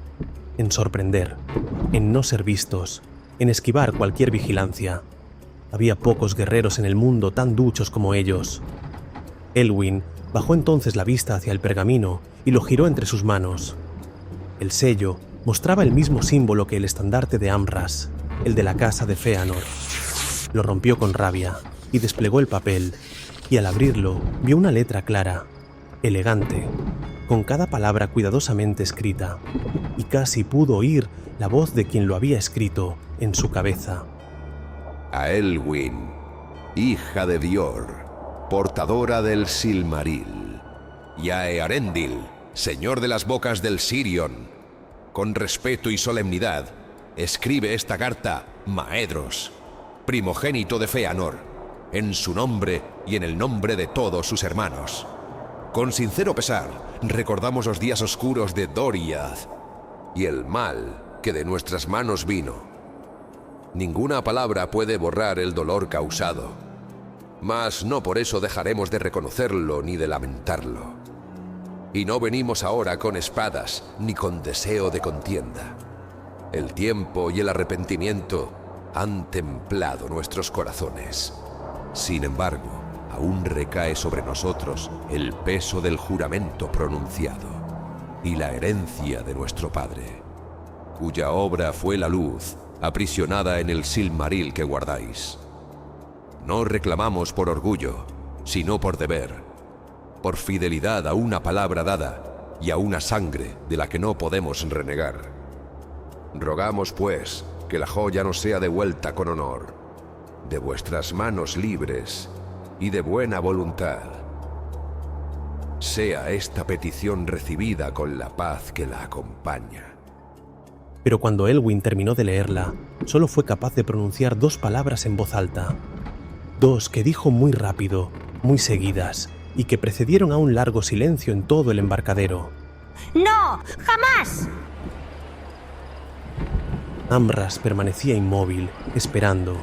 en sorprender, en no ser vistos, en esquivar cualquier vigilancia. Había pocos guerreros en el mundo tan duchos como ellos. Elwyn bajó entonces la vista hacia el pergamino y lo giró entre sus manos. El sello mostraba el mismo símbolo que el estandarte de Amras, el de la casa de Fëanor. Lo rompió con rabia y desplegó el papel, y al abrirlo vio una letra clara, elegante, con cada palabra cuidadosamente escrita, y casi pudo oír la voz de quien lo había escrito en su cabeza. A Elwyn, hija de Dior, portadora del Silmaril, y a Earendil, señor de las bocas del Sirion, con respeto y solemnidad, escribe esta carta Maedhros, primogénito de Fëanor, en su nombre y en el nombre de todos sus hermanos. Con sincero pesar, recordamos los días oscuros de Doriath y el mal que de nuestras manos vino. Ninguna palabra puede borrar el dolor causado, mas no por eso dejaremos de reconocerlo ni de lamentarlo. Y no venimos ahora con espadas ni con deseo de contienda. El tiempo y el arrepentimiento han templado nuestros corazones. Sin embargo, aún recae sobre nosotros el peso del juramento pronunciado y la herencia de nuestro padre. cuya obra fue la luz, aprisionada en el Silmaril que guardáis. No reclamamos por orgullo, sino por deber, por fidelidad a una palabra dada y a una sangre de la que no podemos renegar. Rogamos, pues, que la joya nos sea devuelta con honor, de vuestras manos libres y de buena voluntad. Sea esta petición recibida con la paz que la acompaña. Pero cuando Elwyn terminó de leerla, solo fue capaz de pronunciar 2 palabras en voz alta. 2 que dijo muy rápido, muy seguidas, y que precedieron a un largo silencio en todo el embarcadero. ¡No! ¡Jamás! Amras permanecía inmóvil, esperando,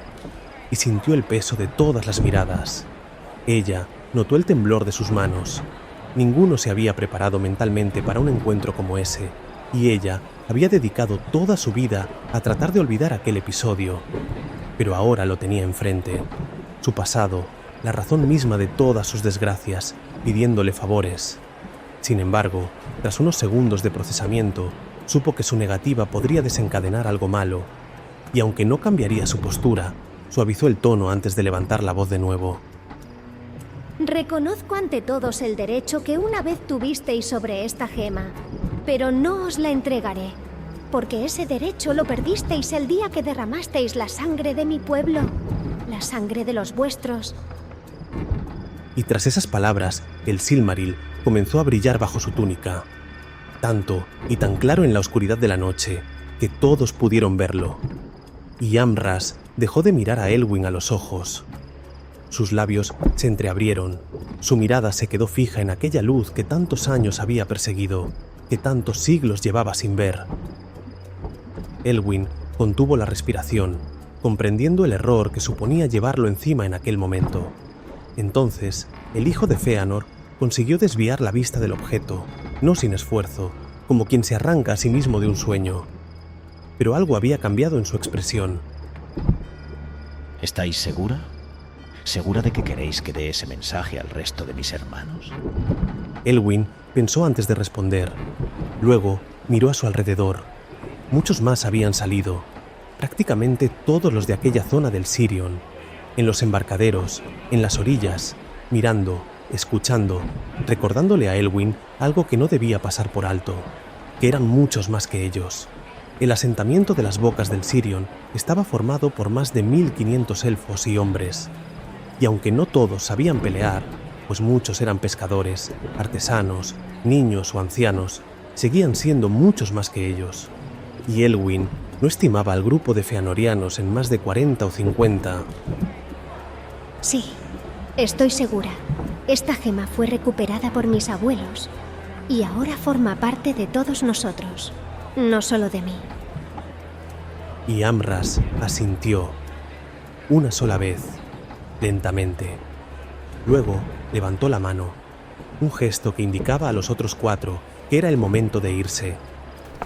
y sintió el peso de todas las miradas. Ella notó el temblor de sus manos. Ninguno se había preparado mentalmente para un encuentro como ese, y ella había dedicado toda su vida a tratar de olvidar aquel episodio. Pero ahora lo tenía enfrente. Su pasado, la razón misma de todas sus desgracias, pidiéndole favores. Sin embargo, tras unos segundos de procesamiento, supo que su negativa podría desencadenar algo malo, y aunque no cambiaría su postura, suavizó el tono antes de levantar la voz de nuevo. Reconozco ante todos el derecho que una vez tuvisteis sobre esta gema, pero no os la entregaré, porque ese derecho lo perdisteis el día que derramasteis la sangre de mi pueblo, la sangre de los vuestros. Y tras esas palabras, el Silmaril comenzó a brillar bajo su túnica, tanto y tan claro en la oscuridad de la noche, que todos pudieron verlo. Y Amras dejó de mirar a Elwyn a los ojos. Sus labios se entreabrieron, su mirada se quedó fija en aquella luz que tantos años había perseguido, que tantos siglos llevaba sin ver. Elwyn contuvo la respiración, comprendiendo el error que suponía llevarlo encima en aquel momento. Entonces, el hijo de Fëanor consiguió desviar la vista del objeto, no sin esfuerzo, como quien se arranca a sí mismo de un sueño. Pero algo había cambiado en su expresión. ¿Estáis segura? ¿Segura de que queréis que dé ese mensaje al resto de mis hermanos? Elwyn pensó antes de responder. Luego miró a su alrededor. Muchos más habían salido, prácticamente todos los de aquella zona del Sirion, en los embarcaderos, en las orillas, mirando, escuchando, recordándole a Elwyn algo que no debía pasar por alto, que eran muchos más que ellos. El asentamiento de las bocas del Sirion estaba formado por más de 1500 elfos y hombres, y aunque no todos sabían pelear, pues muchos eran pescadores, artesanos, niños o ancianos, seguían siendo muchos más que ellos. Y Elwyn no estimaba al grupo de feanorianos en más de 40 o 50. Sí, estoy segura. Esta gema fue recuperada por mis abuelos y ahora forma parte de todos nosotros, no solo de mí. Y Amras asintió, una sola vez, lentamente. Luego levantó la mano, un gesto que indicaba a los otros 4 que era el momento de irse,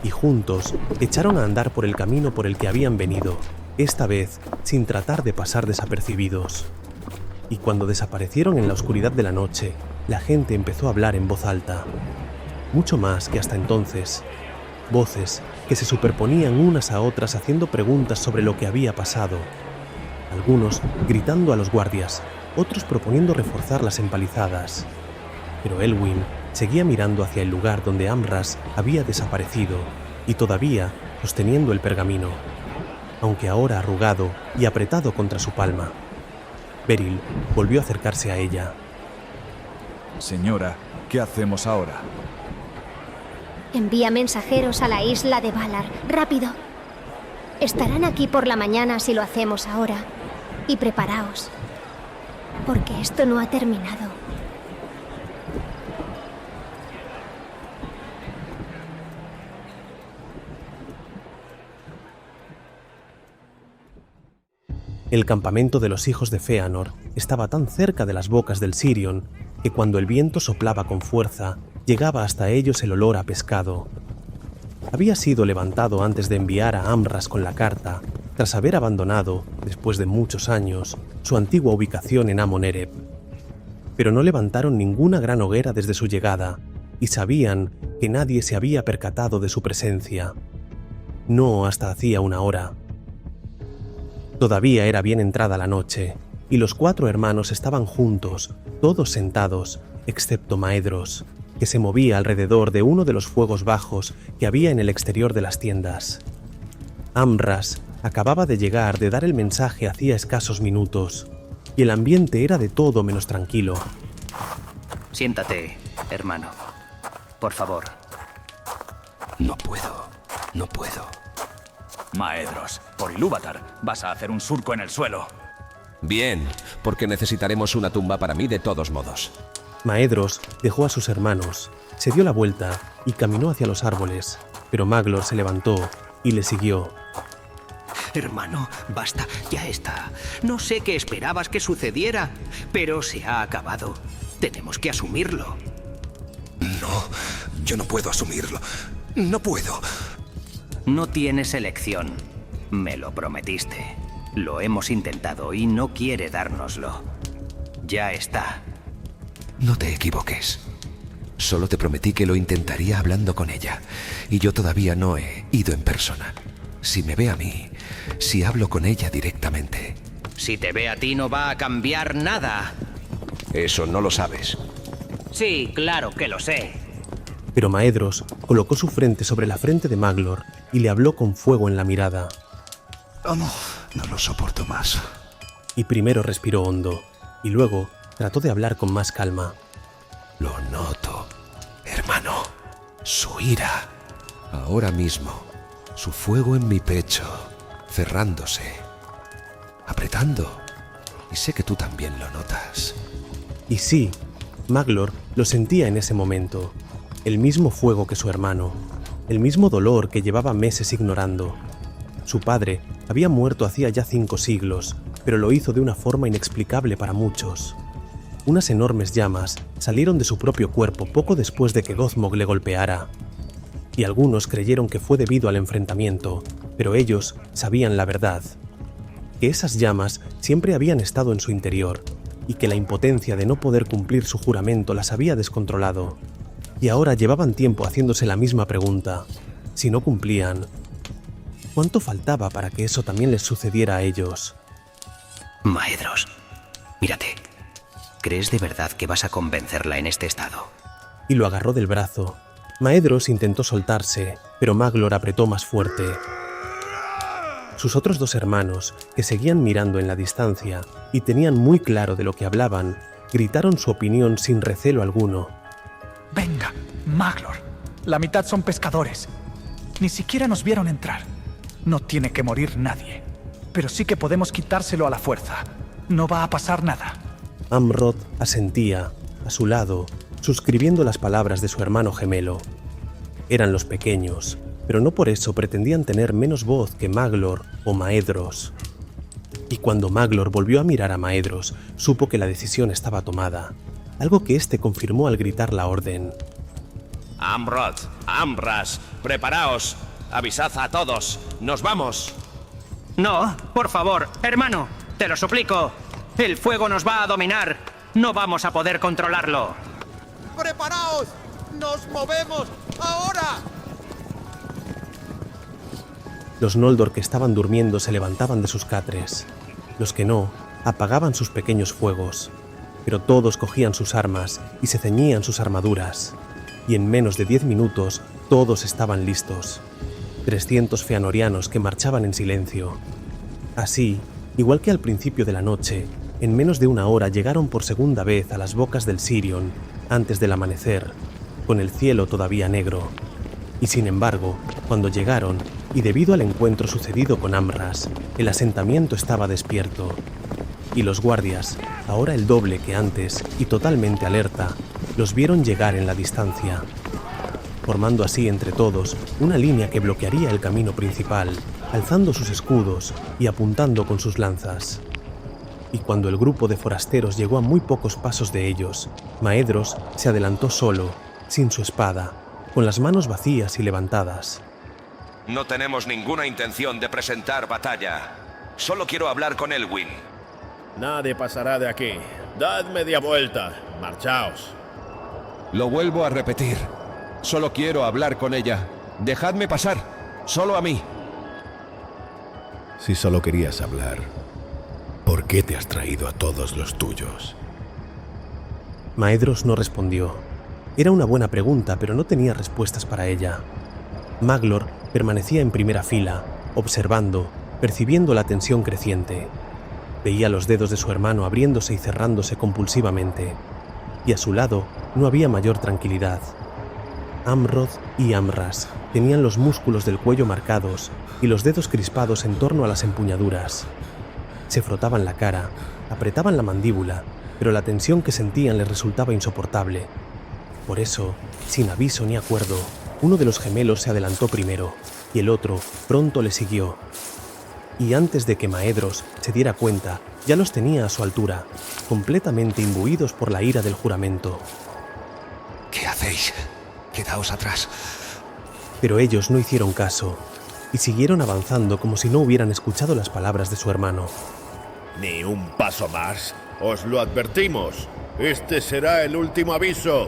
y juntos echaron a andar por el camino por el que habían venido, esta vez sin tratar de pasar desapercibidos. Y cuando desaparecieron en la oscuridad de la noche, la gente empezó a hablar en voz alta, mucho más que hasta entonces, voces que se superponían unas a otras haciendo preguntas sobre lo que había pasado, algunos gritando a los guardias, otros proponiendo reforzar las empalizadas. Pero Elwyn seguía mirando hacia el lugar donde Amras había desaparecido y todavía sosteniendo el pergamino, aunque ahora arrugado y apretado contra su palma. Beryl volvió a acercarse a ella. Señora, ¿qué hacemos ahora? Envía mensajeros a la isla de Valar, rápido. Estarán aquí por la mañana si lo hacemos ahora. Y preparaos, porque esto no ha terminado. El campamento de los hijos de Fëanor estaba tan cerca de las bocas del Sirion que cuando el viento soplaba con fuerza, llegaba hasta ellos el olor a pescado. Había sido levantado antes de enviar a Amras con la carta, tras haber abandonado, después de muchos años, su antigua ubicación en Amon Ereb. Pero no levantaron ninguna gran hoguera desde su llegada, y sabían que nadie se había percatado de su presencia. no hasta hacía una hora. Todavía era bien entrada la noche, y los 4 hermanos estaban juntos, todos sentados, excepto Maedhros, que se movía alrededor de uno de los fuegos bajos que había en el exterior de las tiendas. Amras acababa de llegar de dar el mensaje hacía escasos minutos, y el ambiente era de todo menos tranquilo. Siéntate, hermano. Por favor. No puedo. Maedhros, por Ilúvatar, vas a hacer un surco en el suelo. Bien, porque necesitaremos una tumba para mí de todos modos. Maedhros dejó a sus hermanos, se dio la vuelta y caminó hacia los árboles, pero Maglor se levantó y le siguió. Hermano, basta, ya está. No sé qué esperabas que sucediera, pero se ha acabado. Tenemos que asumirlo. No, yo no puedo asumirlo. No puedo. No tienes elección. Me lo prometiste. Lo hemos intentado y no quiere dárnoslo. Ya está. No te equivoques. Solo te prometí que lo intentaría hablando con ella, y yo todavía no he ido en persona. Si me ve a mí, si hablo con ella directamente... Si te ve a ti no va a cambiar nada. Eso no lo sabes. Sí, claro que lo sé. Pero Maedhros colocó su frente sobre la frente de Maglor y le habló con fuego en la mirada. Oh, no lo soporto más. Y primero respiró hondo, y luego trató de hablar con más calma. Lo noto, hermano. Su ira. Ahora mismo. Su fuego en mi pecho. Cerrándose. Apretando. Y sé que tú también lo notas. Y sí, Maglor lo sentía en ese momento. El mismo fuego que su hermano. El mismo dolor que llevaba meses ignorando. Su padre había muerto hacía ya 5 siglos, pero lo hizo de una forma inexplicable para muchos. Unas enormes llamas salieron de su propio cuerpo poco después de que Gothmog le golpeara. Y algunos creyeron que fue debido al enfrentamiento, pero ellos sabían la verdad. Que esas llamas siempre habían estado en su interior, y que la impotencia de no poder cumplir su juramento las había descontrolado. Y ahora llevaban tiempo haciéndose la misma pregunta. Si no cumplían, ¿cuánto faltaba para que eso también les sucediera a ellos? Maedhros, mírate. ¿Crees de verdad que vas a convencerla en este estado? Y lo agarró del brazo. Maedhros intentó soltarse, pero Maglor apretó más fuerte. Sus otros 2 hermanos, que seguían mirando en la distancia y tenían muy claro de lo que hablaban, gritaron su opinión sin recelo alguno. Venga, Maglor. La mitad son pescadores. Ni siquiera nos vieron entrar. No tiene que morir nadie. Pero sí que podemos quitárselo a la fuerza. No va a pasar nada. Amrod asentía, a su lado, suscribiendo las palabras de su hermano gemelo. Eran los pequeños, pero no por eso pretendían tener menos voz que Maglor o Maedhros. Y cuando Maglor volvió a mirar a Maedhros, supo que la decisión estaba tomada, algo que éste confirmó al gritar la orden. Amrod, Amras, preparaos. Avisad a todos. ¡Nos vamos! No, por favor, hermano, te lo suplico. El fuego nos va a dominar. No vamos a poder controlarlo. ¡Preparaos! ¡Nos movemos! ¡Ahora! Los Noldor que estaban durmiendo se levantaban de sus catres. Los que no, apagaban sus pequeños fuegos. Pero todos cogían sus armas y se ceñían sus armaduras. Y en menos de 10 minutos, todos estaban listos. 300 feanorianos que marchaban en silencio. Así, igual que al principio de la noche, en menos de una hora llegaron por segunda vez a las bocas del Sirion, antes del amanecer, con el cielo todavía negro. Y sin embargo, cuando llegaron, y debido al encuentro sucedido con Amras, el asentamiento estaba despierto. Y los guardias, ahora el doble que antes y totalmente alerta, los vieron llegar en la distancia, formando así entre todos una línea que bloquearía el camino principal, alzando sus escudos y apuntando con sus lanzas. Y cuando el grupo de forasteros llegó a muy pocos pasos de ellos, Maedhros se adelantó solo, sin su espada, con las manos vacías y levantadas. No tenemos ninguna intención de presentar batalla. Solo quiero hablar con Elwyn. Nadie pasará de aquí. Dad media vuelta. Marchaos. Lo vuelvo a repetir. Solo quiero hablar con ella. Dejadme pasar. Solo a mí. Si solo querías hablar, ¿por qué te has traído a todos los tuyos? Maedhros no respondió. Era una buena pregunta, pero no tenía respuestas para ella. Maglor permanecía en primera fila, observando, percibiendo la tensión creciente. Veía los dedos de su hermano abriéndose y cerrándose compulsivamente, y a su lado no había mayor tranquilidad. Amroth y Amras tenían los músculos del cuello marcados y los dedos crispados en torno a las empuñaduras. Se frotaban la cara, apretaban la mandíbula, pero la tensión que sentían les resultaba insoportable. Por eso, sin aviso ni acuerdo, uno de los gemelos se adelantó primero y el otro pronto le siguió. Y antes de que Maedhros se diera cuenta, ya los tenía a su altura, completamente imbuidos por la ira del juramento. ¿Qué hacéis? Quedaos atrás. Pero ellos no hicieron caso y siguieron avanzando como si no hubieran escuchado las palabras de su hermano. Ni un paso más. Os lo advertimos. Este será el último aviso.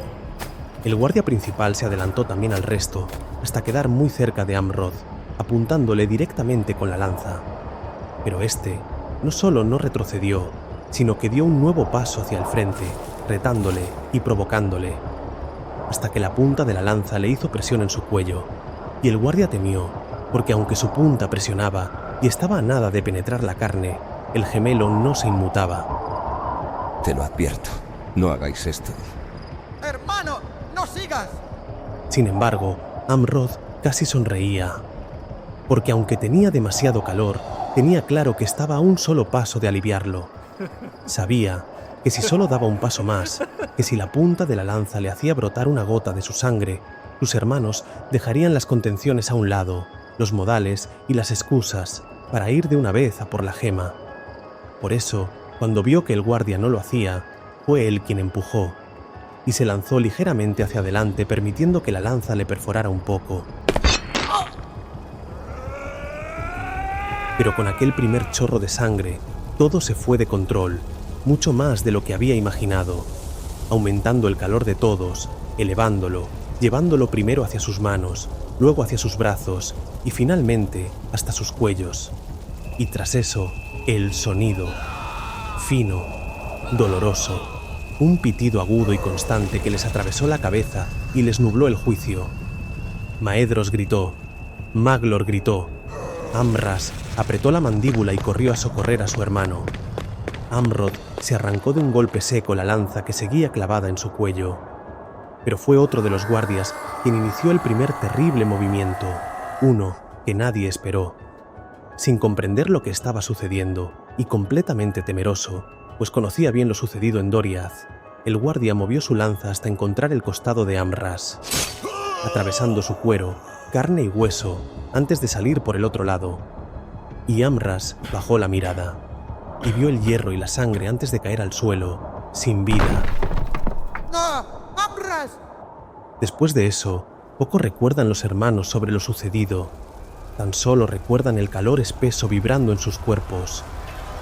El guardia principal se adelantó también al resto, hasta quedar muy cerca de Amroth, apuntándole directamente con la lanza. Pero este no solo no retrocedió, sino que dio un nuevo paso hacia el frente, retándole y provocándole, hasta que la punta de la lanza le hizo presión en su cuello, y el guardia temió, porque aunque su punta presionaba y estaba a nada de penetrar la carne, el gemelo no se inmutaba. Te lo advierto, no hagáis esto. ¡Hermano, no sigas! Sin embargo, Amroth casi sonreía, porque aunque tenía demasiado calor, tenía claro que estaba a un solo paso de aliviarlo. Sabía que si solo daba un paso más, que si la punta de la lanza le hacía brotar una gota de su sangre, sus hermanos dejarían las contenciones a un lado, los modales y las excusas, para ir de una vez a por la gema. Por eso, cuando vio que el guardia no lo hacía, fue él quien empujó, y se lanzó ligeramente hacia adelante, permitiendo que la lanza le perforara un poco. Pero con aquel primer chorro de sangre, todo se fue de control, mucho más de lo que había imaginado, aumentando el calor de todos, elevándolo, llevándolo primero hacia sus manos, luego hacia sus brazos y finalmente hasta sus cuellos. Y tras eso, el sonido, fino, doloroso, un pitido agudo y constante que les atravesó la cabeza y les nubló el juicio. Maedhros gritó, Maglor gritó, Amras apretó la mandíbula y corrió a socorrer a su hermano. Amroth se arrancó de un golpe seco la lanza que seguía clavada en su cuello. Pero fue otro de los guardias quien inició el primer terrible movimiento, uno que nadie esperó. Sin comprender lo que estaba sucediendo y completamente temeroso, pues conocía bien lo sucedido en Doriath, el guardia movió su lanza hasta encontrar el costado de Amras, atravesando su cuero, carne y hueso, antes de salir por el otro lado. Y Amras bajó la mirada y vio el hierro y la sangre antes de caer al suelo, sin vida. ¡No! ¡Amras! Después de eso, poco recuerdan los hermanos sobre lo sucedido. Tan solo recuerdan el calor espeso vibrando en sus cuerpos.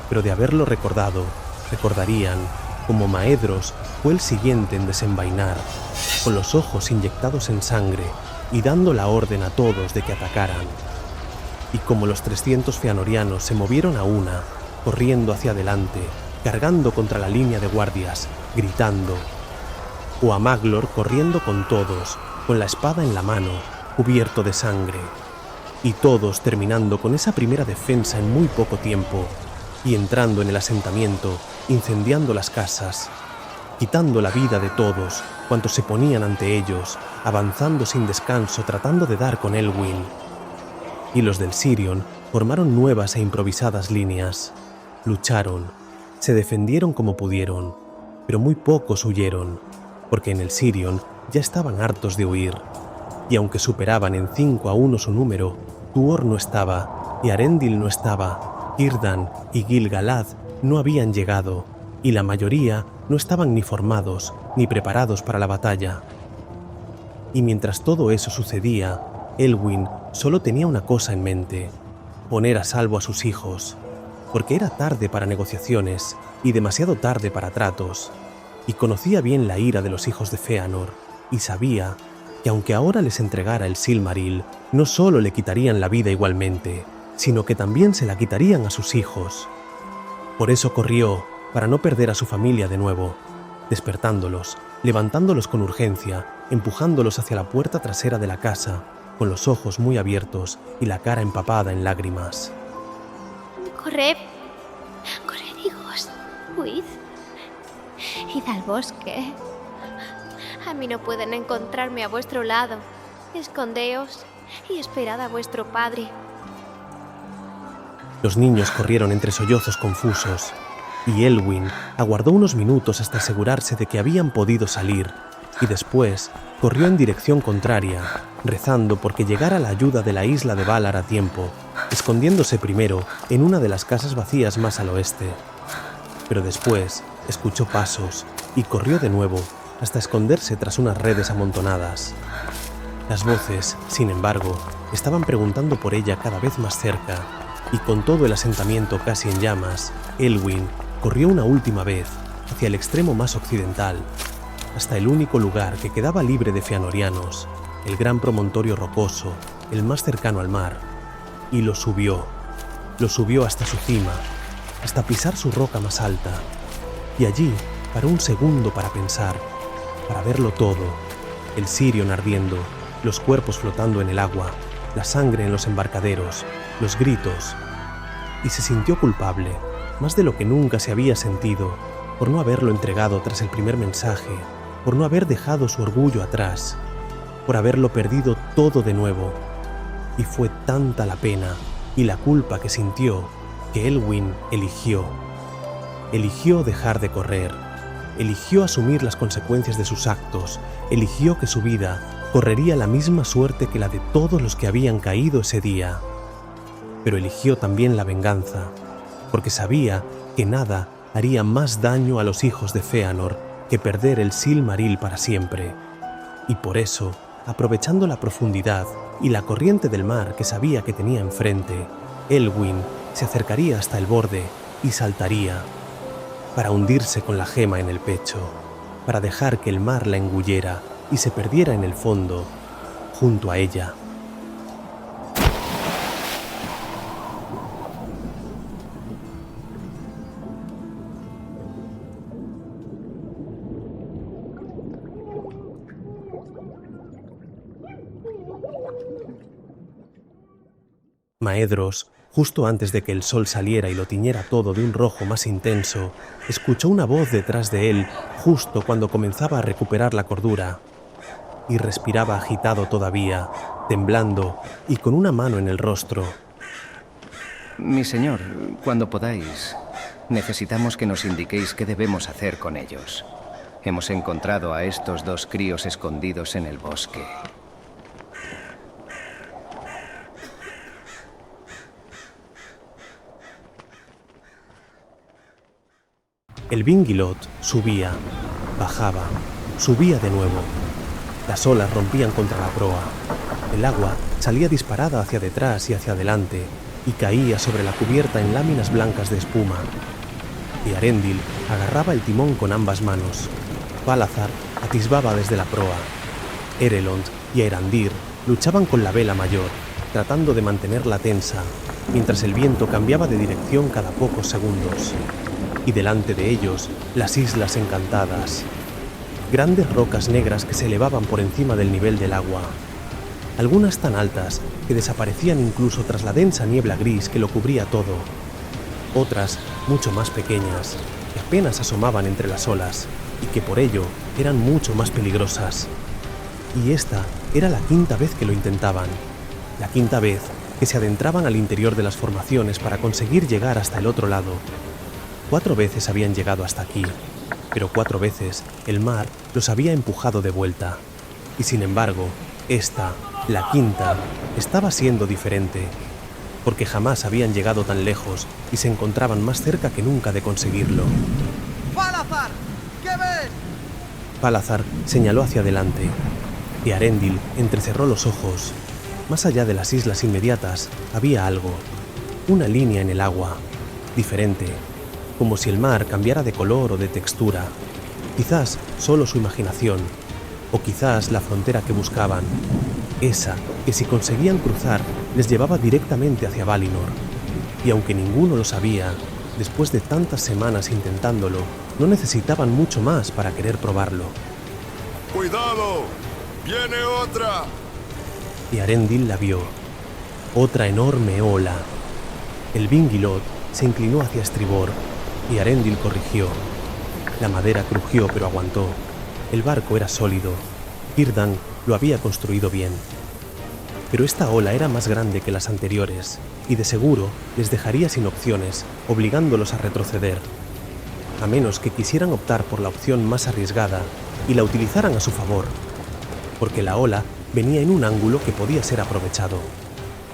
Pero de haberlo recordado, recordarían como Maedhros fue el siguiente en desenvainar, con los ojos inyectados en sangre y dando la orden a todos de que atacaran. Y como los 300 feanorianos se movieron a una, corriendo hacia adelante, cargando contra la línea de guardias, gritando, o a Maglor corriendo con todos, con la espada en la mano, cubierto de sangre, y todos terminando con esa primera defensa en muy poco tiempo, y entrando en el asentamiento, incendiando las casas, quitando la vida de todos cuantos se ponían ante ellos, avanzando sin descanso tratando de dar con Elwyn. Y los del Sirion formaron nuevas e improvisadas líneas, lucharon, se defendieron como pudieron, pero muy pocos huyeron, porque en el Sirion ya estaban hartos de huir, y aunque superaban en 5-1 su número, Tuor no estaba, y Arendil no estaba, Círdan y Gil-galad no habían llegado, y la mayoría no estaban ni formados ni preparados para la batalla. Y mientras todo eso sucedía, Elwyn solo tenía una cosa en mente: poner a salvo a sus hijos, porque era tarde para negociaciones y demasiado tarde para tratos, y conocía bien la ira de los hijos de Feanor, y sabía que aunque ahora les entregara el Silmaril, no solo le quitarían la vida igualmente, sino que también se la quitarían a sus hijos. Por eso corrió, para no perder a su familia de nuevo, despertándolos, levantándolos con urgencia, empujándolos hacia la puerta trasera de la casa, con los ojos muy abiertos y la cara empapada en lágrimas. Corred, hijos, huid, id al bosque. A mí no pueden encontrarme a vuestro lado. Escondeos y esperad a vuestro padre. Los niños corrieron entre sollozos confusos, y Elwyn aguardó unos minutos hasta asegurarse de que habían podido salir, y después corrió en dirección contraria, rezando porque llegara la ayuda de la isla de Valar a tiempo, escondiéndose primero en una de las casas vacías más al oeste. Pero después escuchó pasos y corrió de nuevo hasta esconderse tras unas redes amontonadas. Las voces, sin embargo, estaban preguntando por ella cada vez más cerca, y con todo el asentamiento casi en llamas, Elwyn corrió una última vez hacia el extremo más occidental, hasta el único lugar que quedaba libre de feanorianos, el gran promontorio rocoso, el más cercano al mar, y lo subió hasta su cima, hasta pisar su roca más alta, y allí paró un segundo para pensar, para verlo todo, el Sirion ardiendo, los cuerpos flotando en el agua, la sangre en los embarcaderos, los gritos, y se sintió culpable, más de lo que nunca se había sentido, por no haberlo entregado tras el primer mensaje, por no haber dejado su orgullo atrás, por haberlo perdido todo de nuevo. Y fue tanta la pena y la culpa que sintió que Elwyn eligió dejar de correr, eligió asumir las consecuencias de sus actos, eligió que su vida correría la misma suerte que la de todos los que habían caído ese día. Pero eligió también la venganza, porque sabía que nada haría más daño a los hijos de Fëanor que perder el Silmaril para siempre. Y por eso, aprovechando la profundidad y la corriente del mar que sabía que tenía enfrente, Elwyn se acercaría hasta el borde y saltaría, para hundirse con la gema en el pecho, para dejar que el mar la engullera y se perdiera en el fondo, junto a ella. Maedhros, justo antes de que el sol saliera y lo tiñera todo de un rojo más intenso, escuchó una voz detrás de él justo cuando comenzaba a recuperar la cordura, y respiraba agitado todavía, temblando y con una mano en el rostro. Mi señor, cuando podáis, necesitamos que nos indiquéis qué debemos hacer con ellos. Hemos encontrado a estos dos críos escondidos en el bosque. El Vingilot subía, bajaba, subía de nuevo. Las olas rompían contra la proa. El agua salía disparada hacia detrás y hacia adelante y caía sobre la cubierta en láminas blancas de espuma. Y Arendil agarraba el timón con ambas manos. Falazar atisbaba desde la proa. Erelond y Erandir luchaban con la vela mayor, tratando de mantenerla tensa, mientras el viento cambiaba de dirección cada pocos segundos. Y delante de ellos, las Islas Encantadas. Grandes rocas negras que se elevaban por encima del nivel del agua. Algunas tan altas que desaparecían incluso tras la densa niebla gris que lo cubría todo. Otras, mucho más pequeñas, que apenas asomaban entre las olas y que por ello eran mucho más peligrosas. Y esta era la quinta vez que lo intentaban. La quinta vez que se adentraban al interior de las formaciones para conseguir llegar hasta el otro lado. 4 veces habían llegado hasta aquí, pero 4 veces el mar los había empujado de vuelta. Y sin embargo, esta, la quinta, estaba siendo diferente, porque jamás habían llegado tan lejos y se encontraban más cerca que nunca de conseguirlo. ¡Falazar! ¿Qué ves? Falazar señaló hacia adelante, y Arendil entrecerró los ojos. Más allá de las islas inmediatas había algo, una línea en el agua, diferente, como si el mar cambiara de color o de textura. Quizás solo su imaginación, O quizás la frontera que buscaban, esa que si conseguían cruzar les llevaba directamente hacia Valinor. Y aunque ninguno lo sabía, después de tantas semanas intentándolo, no necesitaban mucho más para querer probarlo. ¡Cuidado! ¡Viene otra! Y Arendil la vio. Otra enorme ola. El Vingilot se inclinó hacia estribor y Arendil corrigió. La madera crujió pero aguantó. El barco era sólido. Círdan lo había construido bien. Pero esta ola era más grande que las anteriores y de seguro les dejaría sin opciones, obligándolos a retroceder. A menos que quisieran optar por la opción más arriesgada y la utilizaran a su favor. Porque la ola venía en un ángulo que podía ser aprovechado.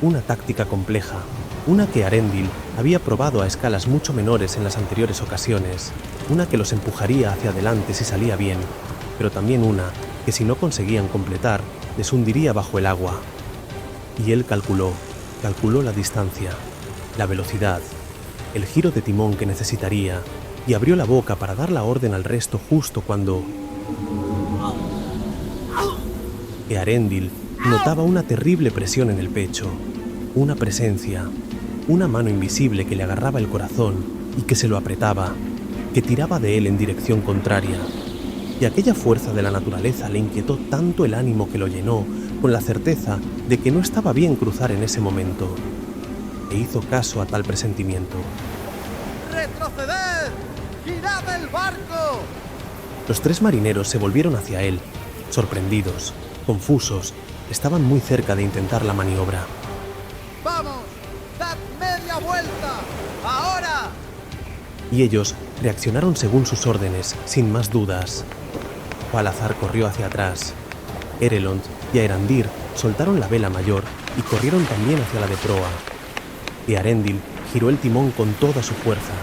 Una táctica compleja, una que Arendil había probado a escalas mucho menores en las anteriores ocasiones, una que los empujaría hacia adelante si salía bien, pero también una que si no conseguían completar, les hundiría bajo el agua. Y él calculó la distancia, la velocidad, el giro de timón que necesitaría, y abrió la boca para dar la orden al resto justo cuando Earendil notaba una terrible presión en el pecho, una presencia, una mano invisible que le agarraba el corazón y que se lo apretaba, que tiraba de él en dirección contraria. Y aquella fuerza de la naturaleza le inquietó tanto el ánimo que lo llenó con la certeza de que no estaba bien cruzar en ese momento. E hizo caso a tal presentimiento. ¡Retroceded! ¡Girad el barco! Los tres marineros se volvieron hacia él, sorprendidos, confusos, estaban muy cerca de intentar la maniobra. ¡Vamos! ¡Dad media vuelta! ¡Ahora! Y ellos reaccionaron según sus órdenes, sin más dudas. Falazar corrió hacia atrás. Erelond y Aerandir soltaron la vela mayor y corrieron también hacia la de proa. Y Arendil giró el timón con toda su fuerza.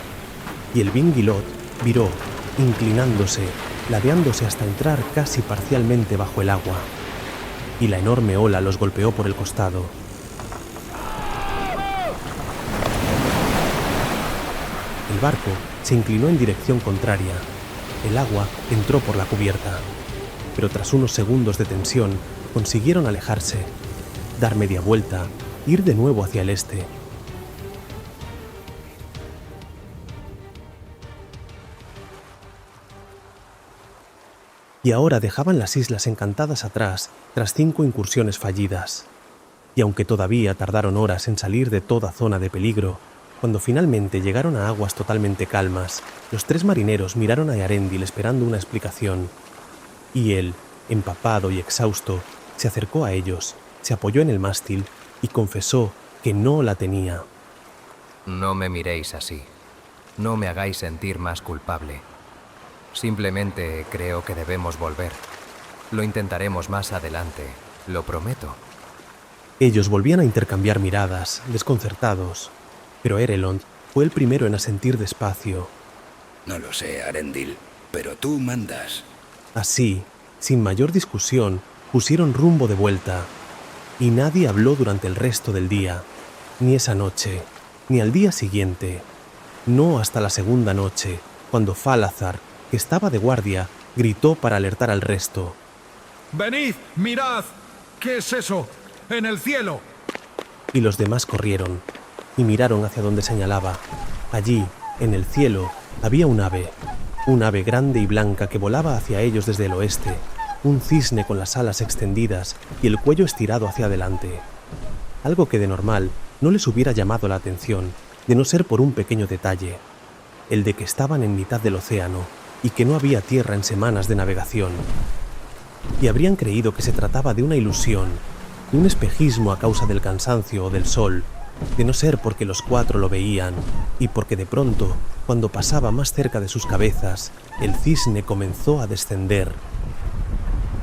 Y el Vingilot viró, inclinándose, ladeándose hasta entrar casi parcialmente bajo el agua. Y la enorme ola los golpeó por el costado. El barco se inclinó en dirección contraria. El agua entró por la cubierta. Pero tras unos segundos de tensión, consiguieron alejarse, dar media vuelta, ir de nuevo hacia el este. Y ahora dejaban las Islas Encantadas atrás tras 5 incursiones fallidas. Y aunque todavía tardaron horas en salir de toda zona de peligro, cuando finalmente llegaron a aguas totalmente calmas, los tres marineros miraron a Earendil esperando una explicación. Y él, empapado y exhausto, se acercó a ellos, se apoyó en el mástil y confesó que no la tenía. No me miréis así. No me hagáis sentir más culpable. Simplemente creo que debemos volver. Lo intentaremos más adelante, lo prometo. Ellos volvían a intercambiar miradas, desconcertados, pero Erelond fue el primero en asentir despacio. No lo sé, Arendil, pero tú mandas. Así, sin mayor discusión, pusieron rumbo de vuelta, y nadie habló durante el resto del día, ni esa noche, ni al día siguiente, no hasta la segunda noche, cuando Falazar, que estaba de guardia, gritó para alertar al resto. ¡Venid! ¡Mirad! ¿Qué es eso? ¡En el cielo! Y los demás corrieron, y miraron hacia donde señalaba. Allí, en el cielo, había un ave grande y blanca que volaba hacia ellos desde el oeste, un cisne con las alas extendidas y el cuello estirado hacia adelante. Algo que de normal no les hubiera llamado la atención, de no ser por un pequeño detalle, el de que estaban en mitad del océano y que no había tierra en semanas de navegación. Y habrían creído que se trataba de una ilusión, de un espejismo a causa del cansancio o del sol, de no ser porque los 4 lo veían, y porque de pronto, cuando pasaba más cerca de sus cabezas, el cisne comenzó a descender.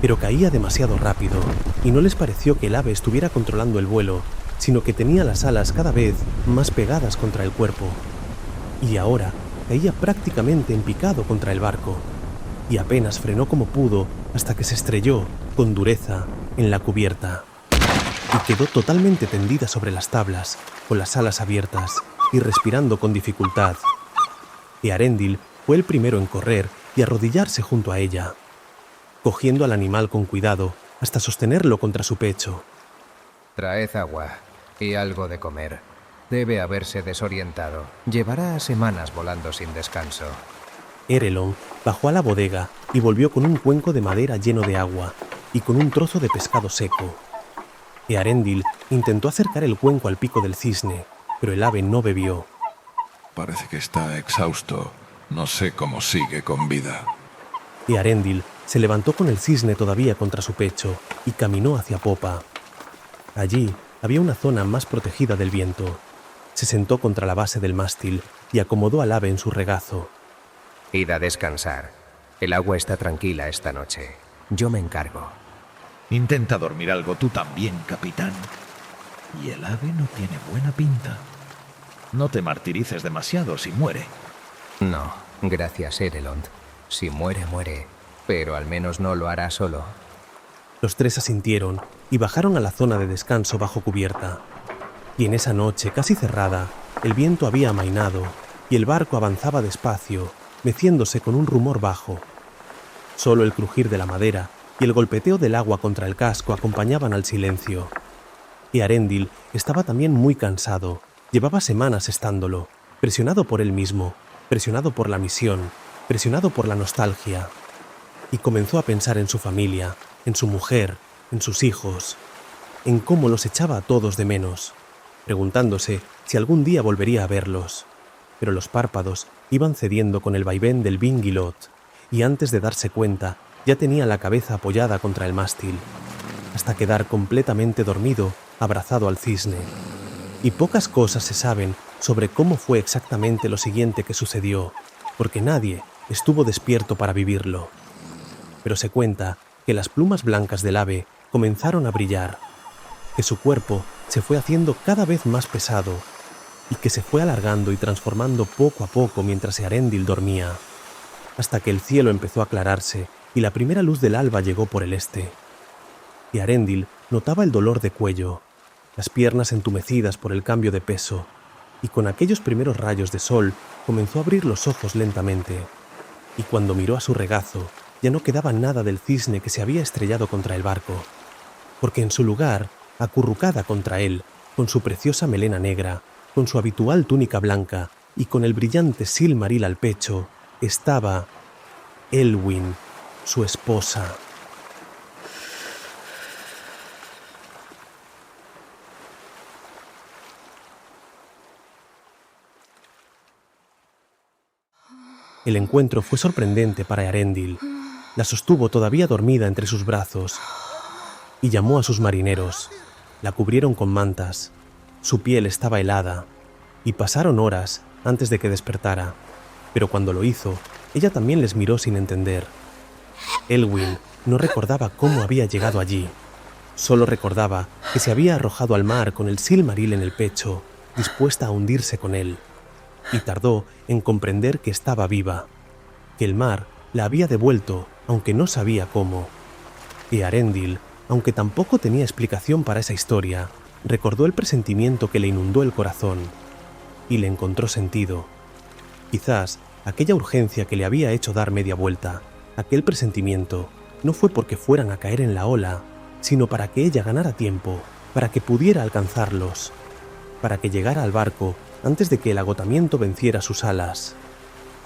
Pero caía demasiado rápido, y no les pareció que el ave estuviera controlando el vuelo, sino que tenía las alas cada vez más pegadas contra el cuerpo. Y ahora caía prácticamente en picado contra el barco, y apenas frenó como pudo hasta que se estrelló, con dureza, en la cubierta. Y quedó totalmente tendida sobre las tablas, con las alas abiertas y respirando con dificultad. Y Arendil fue el primero en correr y arrodillarse junto a ella. cogiendo al animal con cuidado hasta sostenerlo contra su pecho. Traed agua y algo de comer. Debe haberse desorientado. Llevará semanas volando sin descanso. Erelon bajó a la bodega y volvió con un cuenco de madera lleno de agua y con un trozo de pescado seco. Earendil intentó acercar el cuenco al pico del cisne, pero el ave no bebió. Parece que está exhausto. No sé cómo sigue con vida. Earendil se levantó con el cisne todavía contra su pecho y caminó hacia popa. Allí había una zona más protegida del viento. Se sentó contra la base del mástil y acomodó al ave en su regazo. Id a descansar. El agua está tranquila esta noche. Yo me encargo. Intenta dormir algo tú también, capitán. Y el ave no tiene buena pinta. No te martirices demasiado si muere. No, gracias, Erelond. Si muere, muere. Pero al menos no lo hará solo. Los tres asintieron y bajaron a la zona de descanso bajo cubierta. Y en esa noche casi cerrada, el viento había amainado y el barco avanzaba despacio, meciéndose con un rumor bajo. Solo el crujir de la madera y el golpeteo del agua contra el casco acompañaban al silencio. Earendil estaba también muy cansado. Llevaba semanas estándolo, presionado por él mismo, presionado por la misión, presionado por la nostalgia. Y comenzó a pensar en su familia, en su mujer, en sus hijos, en cómo los echaba a todos de menos, preguntándose si algún día volvería a verlos. Pero los párpados iban cediendo con el vaivén del Vingilot, y antes de darse cuenta ya tenía la cabeza apoyada contra el mástil, hasta quedar completamente dormido, abrazado al cisne. Y pocas cosas se saben sobre cómo fue exactamente lo siguiente que sucedió, porque nadie estuvo despierto para vivirlo. Pero se cuenta que las plumas blancas del ave comenzaron a brillar, que su cuerpo se fue haciendo cada vez más pesado y que se fue alargando y transformando poco a poco mientras Earendil dormía, hasta que el cielo empezó a aclararse y la primera luz del alba llegó por el este. Earendil notaba el dolor de cuello, las piernas entumecidas por el cambio de peso, y con aquellos primeros rayos de sol comenzó a abrir los ojos lentamente, y cuando miró a su regazo ya no quedaba nada del cisne que se había estrellado contra el barco, porque en su lugar, acurrucada contra él, con su preciosa melena negra, con su habitual túnica blanca y con el brillante Silmaril al pecho, estaba Elwyn, su esposa. El encuentro fue sorprendente para Earendil. La sostuvo todavía dormida entre sus brazos y llamó a sus marineros. La cubrieron con mantas. Su piel estaba helada y pasaron horas antes de que despertara. Pero cuando lo hizo, ella también les miró sin entender. Elwyn no recordaba cómo había llegado allí. Solo recordaba que se había arrojado al mar con el Silmaril en el pecho, dispuesta a hundirse con él. Y tardó en comprender que estaba viva, que el mar la había devuelto, aunque no sabía cómo. Y Earendil, aunque tampoco tenía explicación para esa historia, recordó el presentimiento que le inundó el corazón y le encontró sentido. Quizás aquella urgencia que le había hecho dar media vuelta, aquel presentimiento, no fue porque fueran a caer en la ola, sino para que ella ganara tiempo, para que pudiera alcanzarlos, para que llegara al barco antes de que el agotamiento venciera sus alas.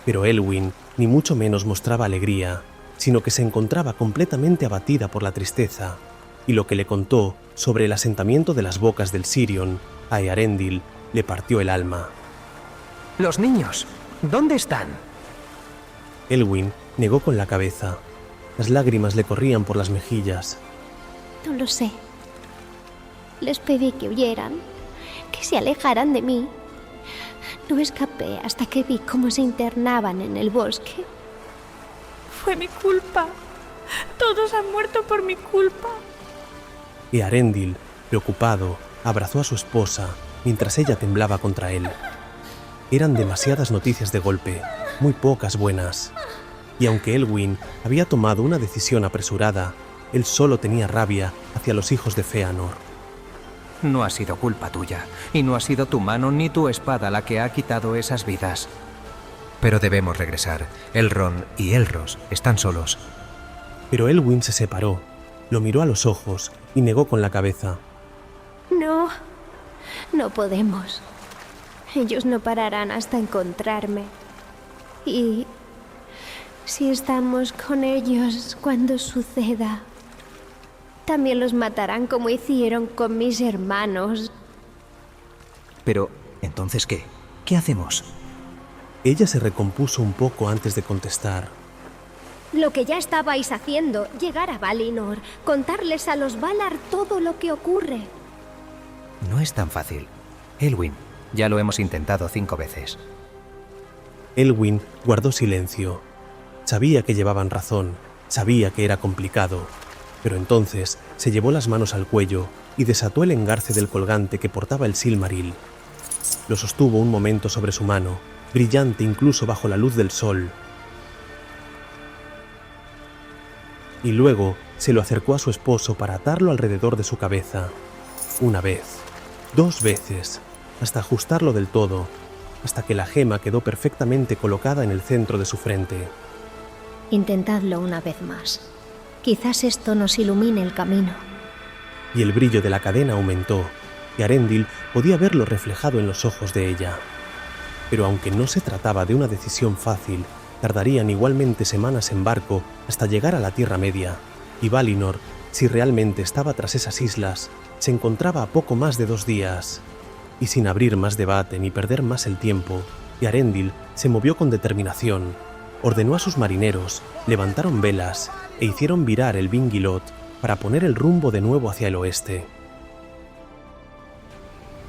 Pero Elwyn ni mucho menos mostraba alegría, sino que se encontraba completamente abatida por la tristeza, y lo que le contó sobre el asentamiento de las bocas del Sirion a Earendil le partió el alma. ¡Los niños! ¿Dónde están? Elwyn negó con la cabeza. Las lágrimas le corrían por las mejillas. No lo sé. Les pedí que huyeran, que se alejaran de mí. No escapé hasta que vi cómo se internaban en el bosque. Fue mi culpa. Todos han muerto por mi culpa. Earendil, preocupado, abrazó a su esposa mientras ella temblaba contra él. Eran demasiadas noticias de golpe, muy pocas buenas. Y aunque Elwyn había tomado una decisión apresurada, él solo tenía rabia hacia los hijos de Feanor. No ha sido culpa tuya, y no ha sido tu mano ni tu espada la que ha quitado esas vidas. Pero debemos regresar. Elrond y Elros están solos. Pero Elwyn se separó, lo miró a los ojos y negó con la cabeza. No, no podemos. Ellos no pararán hasta encontrarme. Y si estamos con ellos cuando suceda, también los matarán como hicieron con mis hermanos. Pero, ¿entonces qué? ¿Qué hacemos? Ella se recompuso un poco antes de contestar. Lo que ya estabais haciendo, llegar a Valinor, contarles a los Valar todo lo que ocurre. No es tan fácil. Elwyn, ya lo hemos intentado 5 veces. Elwyn guardó silencio. Sabía que llevaban razón, sabía que era complicado, pero entonces se llevó las manos al cuello y desató el engarce del colgante que portaba el Silmaril. Lo sostuvo un momento sobre su mano, brillante incluso bajo la luz del sol, y luego se lo acercó a su esposo para atarlo alrededor de su cabeza. Una vez, 2 veces, hasta ajustarlo del todo, hasta que la gema quedó perfectamente colocada en el centro de su frente. Intentadlo una vez más. Quizás esto nos ilumine el camino. Y el brillo de la cadena aumentó, y Arendil podía verlo reflejado en los ojos de ella. Pero aunque no se trataba de una decisión fácil, tardarían igualmente semanas en barco hasta llegar a la Tierra Media, y Valinor, si realmente estaba tras esas islas, se encontraba a poco más de 2 días. Y sin abrir más debate ni perder más el tiempo, Eärendil se movió con determinación. Ordenó a sus marineros, levantaron velas e hicieron virar el Vingilot para poner el rumbo de nuevo hacia el oeste.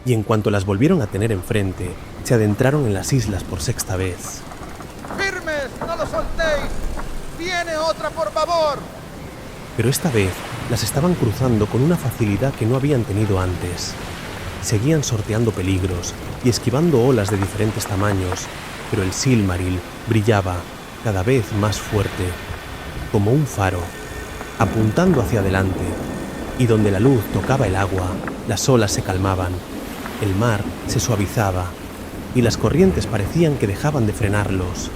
Y en cuanto las volvieron a tener enfrente, se adentraron en las islas por 6ª vez. ¡Firmes! ¡No lo soltéis! ¡Viene otra, por favor! Pero esta vez las estaban cruzando con una facilidad que no habían tenido antes. Seguían sorteando peligros y esquivando olas de diferentes tamaños, pero el Silmaril brillaba cada vez más fuerte, como un faro, apuntando hacia adelante, y donde la luz tocaba el agua, las olas se calmaban, el mar se suavizaba, y las corrientes parecían que dejaban de frenarlos,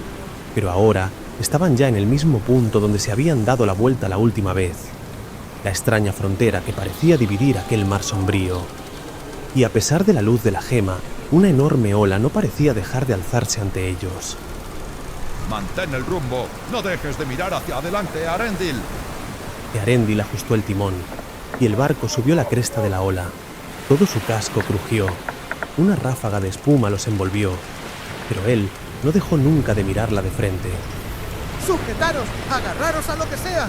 pero ahora estaban ya en el mismo punto donde se habían dado la vuelta la última vez, la extraña frontera que parecía dividir aquel mar sombrío. Y a pesar de la luz de la gema, una enorme ola no parecía dejar de alzarse ante ellos. Mantén el rumbo, no dejes de mirar hacia adelante, Eärendil. Eärendil ajustó el timón, y el barco subió la cresta de la ola. Todo su casco crujió, una ráfaga de espuma los envolvió, pero él no dejó nunca de mirarla de frente. ¡Sujetaros! ¡Agarraros a lo que sea!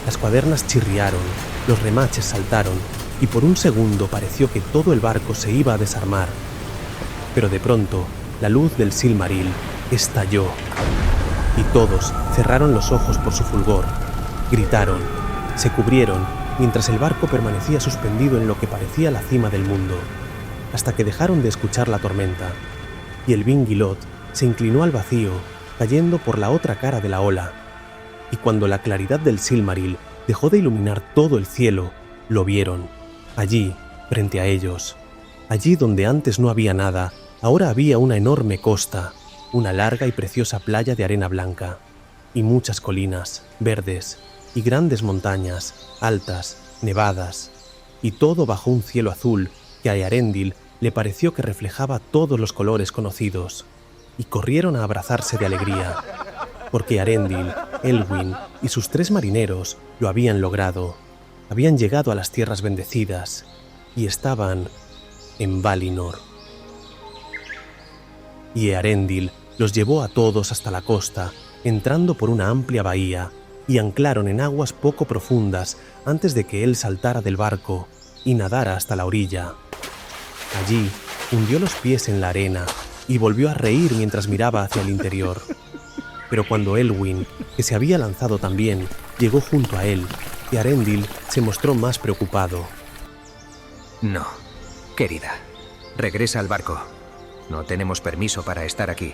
Las cuadernas chirriaron, los remaches saltaron, y por un segundo pareció que todo el barco se iba a desarmar. Pero de pronto, la luz del Silmaril estalló, y todos cerraron los ojos por su fulgor, gritaron, se cubrieron, mientras el barco permanecía suspendido en lo que parecía la cima del mundo, hasta que dejaron de escuchar la tormenta, y el Vingilot se inclinó al vacío, cayendo por la otra cara de la ola, y cuando la claridad del Silmaril dejó de iluminar todo el cielo, lo vieron. Allí, frente a ellos, allí donde antes no había nada, ahora había una enorme costa, una larga y preciosa playa de arena blanca, y muchas colinas, verdes, y grandes montañas, altas, nevadas, y todo bajo un cielo azul que a Eärendil le pareció que reflejaba todos los colores conocidos, y corrieron a abrazarse de alegría, porque Eärendil, Elwyn y sus 3 marineros lo habían logrado. Habían llegado a las tierras bendecidas y estaban en Valinor. Y Eärendil los llevó a todos hasta la costa, entrando por una amplia bahía, y anclaron en aguas poco profundas antes de que él saltara del barco y nadara hasta la orilla. Allí hundió los pies en la arena y volvió a reír mientras miraba hacia el interior. Pero cuando Elwyn, que se había lanzado también, llegó junto a él, Eärendil se mostró más preocupado. No, querida. Regresa al barco. No tenemos permiso para estar aquí.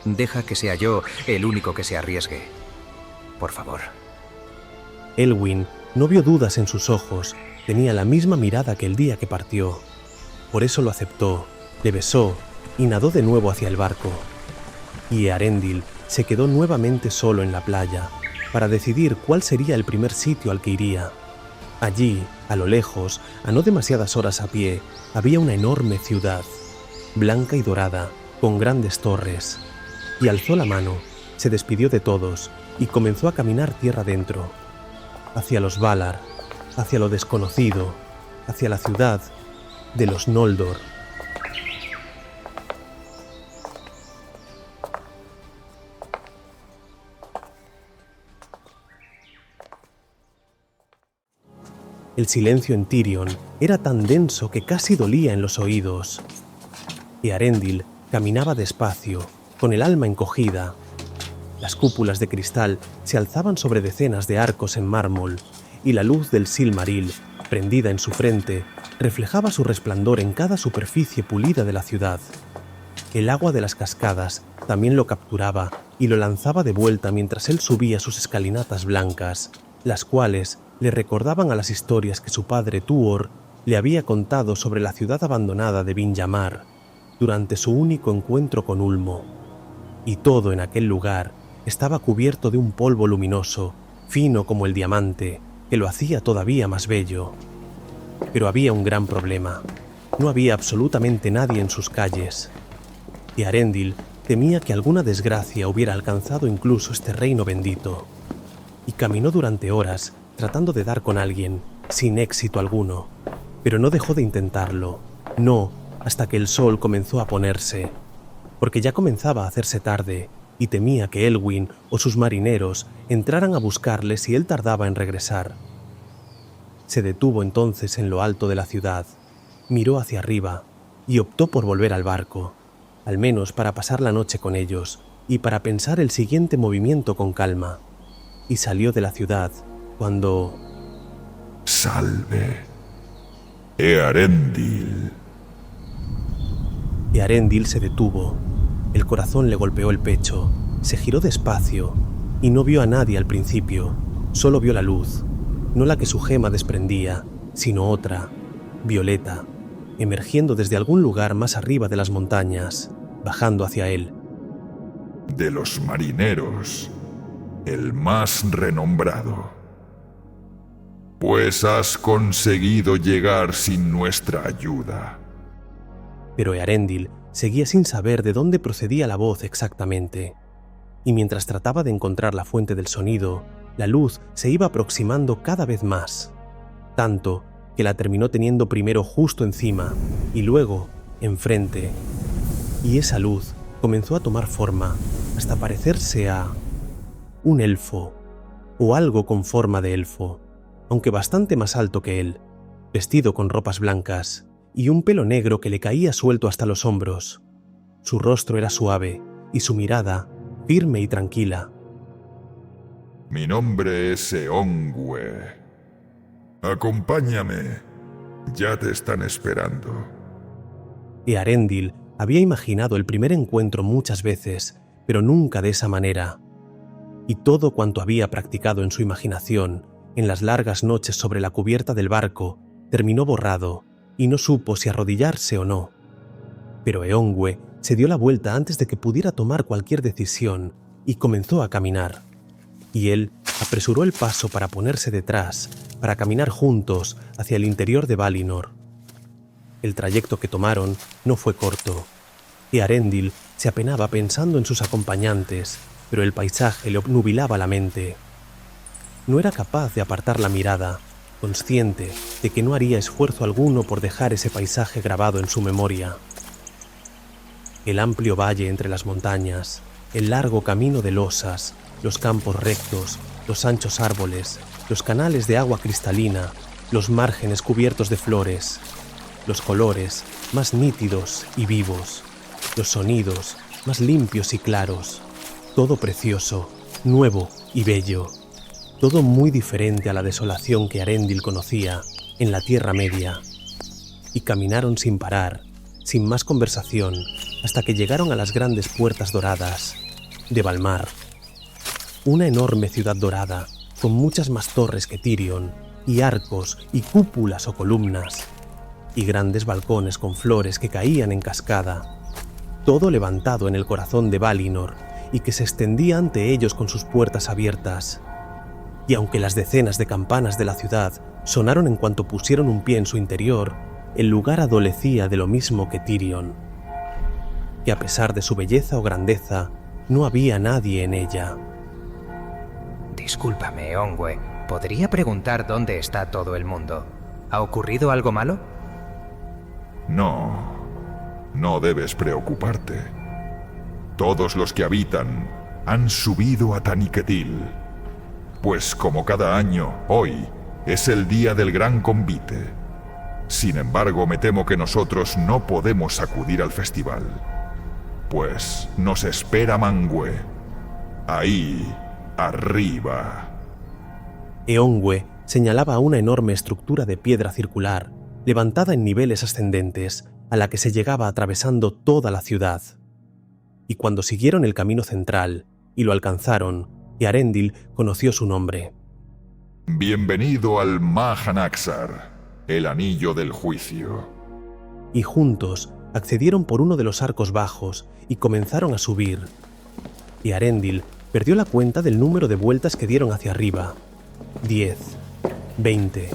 Deja que sea yo el único que se arriesgue. Por favor. Elwyn no vio dudas en sus ojos. Tenía la misma mirada que el día que partió. Por eso lo aceptó, le besó y nadó de nuevo hacia el barco. Y Eärendil se quedó nuevamente solo en la playa, para decidir cuál sería el primer sitio al que iría. Allí, a lo lejos, a no demasiadas horas a pie, había una enorme ciudad, blanca y dorada, con grandes torres, y alzó la mano, se despidió de todos y comenzó a caminar tierra adentro, hacia los Valar, hacia lo desconocido, hacia la ciudad de los Noldor. El silencio en Tirion era tan denso que casi dolía en los oídos. Earendil caminaba despacio, con el alma encogida. Las cúpulas de cristal se alzaban sobre decenas de arcos en mármol, y la luz del Silmaril, prendida en su frente, reflejaba su resplandor en cada superficie pulida de la ciudad. El agua de las cascadas también lo capturaba y lo lanzaba de vuelta mientras él subía sus escalinatas blancas, las cuales le recordaban a las historias que su padre Tuor le había contado sobre la ciudad abandonada de Vinyamar durante su único encuentro con Ulmo. Y todo en aquel lugar estaba cubierto de un polvo luminoso, fino como el diamante, que lo hacía todavía más bello. Pero había un gran problema. No había absolutamente nadie en sus calles. Earendil temía que alguna desgracia hubiera alcanzado incluso este reino bendito. Y caminó durante horas tratando de dar con alguien, sin éxito alguno. Pero no dejó de intentarlo. No, hasta que el sol comenzó a ponerse. Porque ya comenzaba a hacerse tarde, y temía que Elwyn o sus marineros entraran a buscarle si él tardaba en regresar. Se detuvo entonces en lo alto de la ciudad, miró hacia arriba y optó por volver al barco, al menos para pasar la noche con ellos y para pensar el siguiente movimiento con calma. Y salió de la ciudad cuando... Salve, Earendil. Earendil se detuvo. El corazón le golpeó el pecho, se giró despacio y no vio a nadie al principio, solo vio la luz, no la que su gema desprendía, sino otra, violeta, emergiendo desde algún lugar más arriba de las montañas, bajando hacia él. De los marineros, el más renombrado. Pues has conseguido llegar sin nuestra ayuda. Pero Earendil seguía sin saber de dónde procedía la voz exactamente, y mientras trataba de encontrar la fuente del sonido, la luz se iba aproximando cada vez más, tanto que la terminó teniendo primero justo encima y luego enfrente, y esa luz comenzó a tomar forma hasta parecerse a un elfo, o algo con forma de elfo, aunque bastante más alto que él, vestido con ropas blancas y un pelo negro que le caía suelto hasta los hombros. Su rostro era suave y su mirada firme y tranquila. Mi nombre es Eongwe. Acompáñame. Ya te están esperando. Earendil había imaginado el primer encuentro muchas veces, pero nunca de esa manera. Y todo cuanto había practicado en su imaginación, en las largas noches sobre la cubierta del barco, terminó borrado, y no supo si arrodillarse o no. Pero Eongwe se dio la vuelta antes de que pudiera tomar cualquier decisión, y comenzó a caminar. Y él apresuró el paso para ponerse detrás, para caminar juntos hacia el interior de Valinor. El trayecto que tomaron no fue corto. Earendil se apenaba pensando en sus acompañantes, pero el paisaje le obnubilaba la mente. No era capaz de apartar la mirada, consciente de que no haría esfuerzo alguno por dejar ese paisaje grabado en su memoria. El amplio valle entre las montañas, el largo camino de losas, los campos rectos, los anchos árboles, los canales de agua cristalina, los márgenes cubiertos de flores, los colores más nítidos y vivos, los sonidos más limpios y claros, todo precioso, nuevo y bello. Todo muy diferente a la desolación que Earendil conocía en la Tierra Media. Y caminaron sin parar, sin más conversación, hasta que llegaron a las grandes puertas doradas de Valmar. Una enorme ciudad dorada, con muchas más torres que Tirion, y arcos y cúpulas o columnas, y grandes balcones con flores que caían en cascada, todo levantado en el corazón de Valinor, y que se extendía ante ellos con sus puertas abiertas, y aunque las decenas de campanas de la ciudad sonaron en cuanto pusieron un pie en su interior, el lugar adolecía de lo mismo que Tirion, que a pesar de su belleza o grandeza, no había nadie en ella. Discúlpame, Ongwe. ¿Podría preguntar dónde está todo el mundo? ¿Ha ocurrido algo malo? No, no debes preocuparte. Todos los que habitan han subido a Taniquetil, pues como cada año, hoy es el día del gran convite. Sin embargo, me temo que nosotros no podemos acudir al festival, pues nos espera Mangue, ahí arriba. Eongwe señalaba a una enorme estructura de piedra circular, levantada en niveles ascendentes, a la que se llegaba atravesando toda la ciudad. Y cuando siguieron el camino central y lo alcanzaron, Earendil conoció su nombre. Bienvenido al Mahanaxar, el anillo del juicio. Y juntos accedieron por uno de los arcos bajos y comenzaron a subir. Earendil perdió la cuenta del número de vueltas que dieron hacia arriba. 10, 20,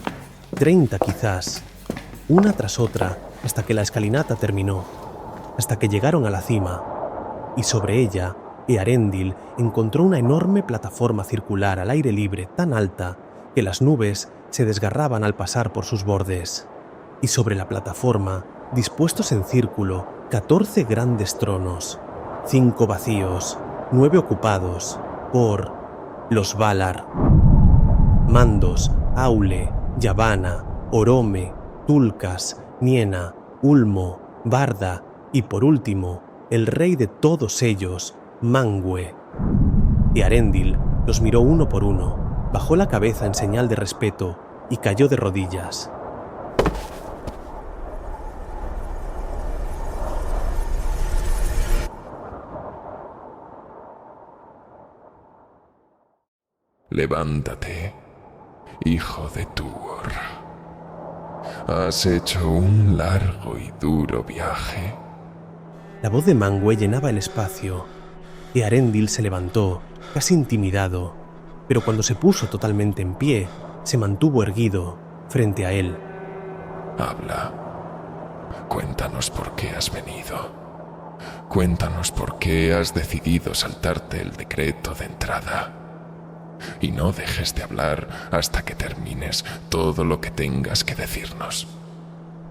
30 quizás, una tras otra, hasta que la escalinata terminó, hasta que llegaron a la cima, y sobre ella, Earendil encontró una enorme plataforma circular al aire libre tan alta que las nubes se desgarraban al pasar por sus bordes. Y sobre la plataforma, dispuestos en círculo, 14 grandes tronos, 5 vacíos, 9 ocupados por los Valar. Mandos, Aule, Yavanna, Orome, Tulkas, Niena, Ulmo, Barda y por último, el rey de todos ellos, Mangue. Earendil los miró uno por uno, bajó la cabeza en señal de respeto y cayó de rodillas. Levántate, hijo de Tuor. Has hecho un largo y duro viaje. La voz de Mangue llenaba el espacio. Earendil se levantó, casi intimidado, pero cuando se puso totalmente en pie, se mantuvo erguido frente a él. Habla. Cuéntanos por qué has venido. Cuéntanos por qué has decidido saltarte el decreto de entrada. Y no dejes de hablar hasta que termines todo lo que tengas que decirnos.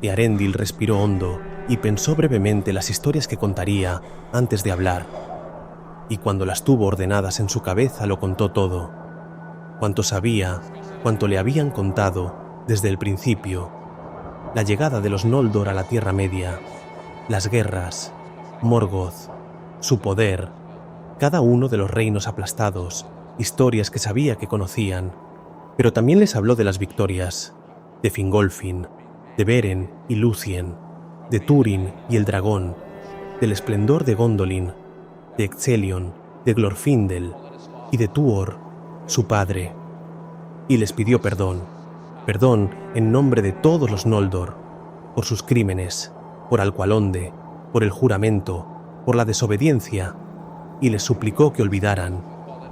Earendil respiró hondo y pensó brevemente las historias que contaría antes de hablar. Y cuando las tuvo ordenadas en su cabeza lo contó todo. Cuanto sabía, cuanto le habían contado desde el principio. La llegada de los Noldor a la Tierra Media, las guerras, Morgoth, su poder, cada uno de los reinos aplastados, historias que sabía que conocían, pero también les habló de las victorias, de Fingolfin, de Beren y Lúthien, de Túrin y el dragón, del esplendor de Gondolin, de Ecthelion, de Glorfindel y de Tuor, su padre, y les pidió perdón en nombre de todos los Noldor, por sus crímenes, por Alqualonde, por el juramento, por la desobediencia, y les suplicó que olvidaran,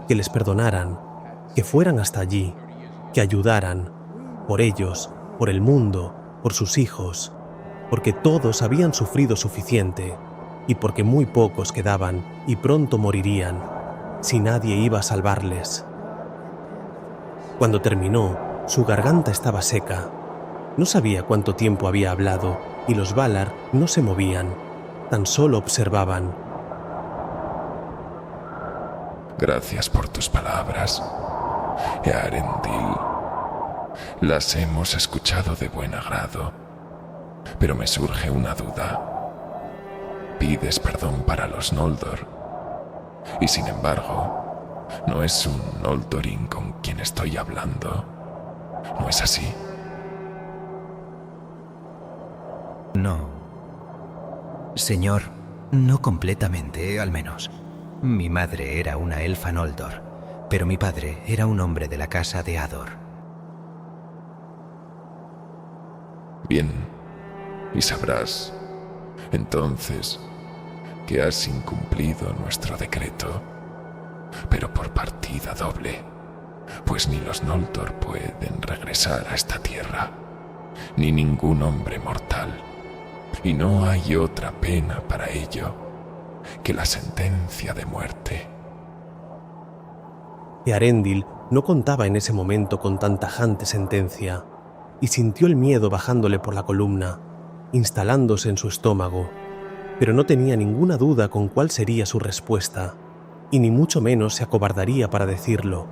que les perdonaran, que fueran hasta allí, que ayudaran, por ellos, por el mundo, por sus hijos, porque todos habían sufrido suficiente, y porque muy pocos quedaban y pronto morirían, si nadie iba a salvarles. Cuando terminó, su garganta estaba seca. No sabía cuánto tiempo había hablado, y los Valar no se movían, tan solo observaban. Gracias por tus palabras, Earendil. Las hemos escuchado de buen agrado, pero me surge una duda. Pides perdón para los Noldor, y sin embargo, no es un Noldorin con quien estoy hablando. ¿No es así? No. Señor, no completamente, al menos. Mi madre era una elfa Noldor, pero mi padre era un hombre de la casa de Ador. Bien, y sabrás, entonces, que has incumplido nuestro decreto, pero por partida doble. pues ni los Noldor pueden regresar a esta tierra, ni ningún hombre mortal, y no hay otra pena para ello que la sentencia de muerte. Eärendil no contaba en ese momento con tan tajante sentencia, y sintió el miedo bajándole por la columna, instalándose en su estómago, pero no tenía ninguna duda con cuál sería su respuesta, y ni mucho menos se acobardaría para decirlo.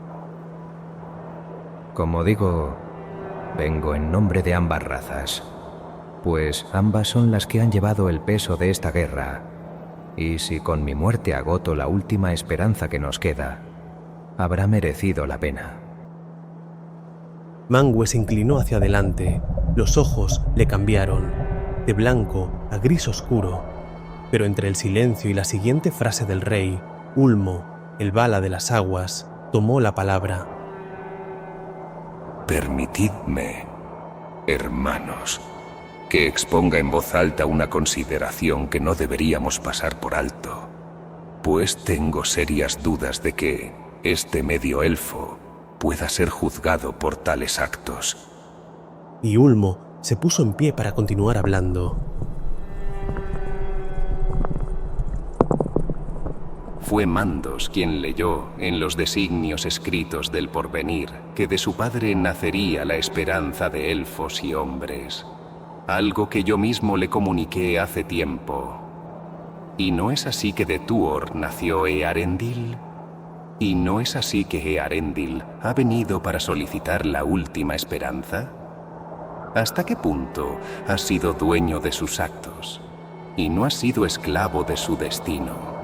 Como digo, vengo en nombre de ambas razas, pues ambas son las que han llevado el peso de esta guerra, y si con mi muerte agoto la última esperanza que nos queda, habrá merecido la pena. Manwë se inclinó hacia adelante, los ojos le cambiaron, de blanco a gris oscuro, pero entre el silencio y la siguiente frase del rey, Ulmo, el Vala de las aguas, tomó la palabra. Permitidme, hermanos, que exponga en voz alta una consideración que no deberíamos pasar por alto, pues tengo serias dudas de que este medio elfo pueda ser juzgado por tales actos. Y Ulmo se puso en pie para continuar hablando. Fue Mandos quien leyó en los designios escritos del porvenir que de su padre nacería la esperanza de elfos y hombres, algo que yo mismo le comuniqué hace tiempo. ¿Y no es así que de Tuor nació Eärendil? ¿Y no es así que Eärendil ha venido para solicitar la última esperanza? ¿Hasta qué punto has sido dueño de sus actos y no has sido esclavo de su destino?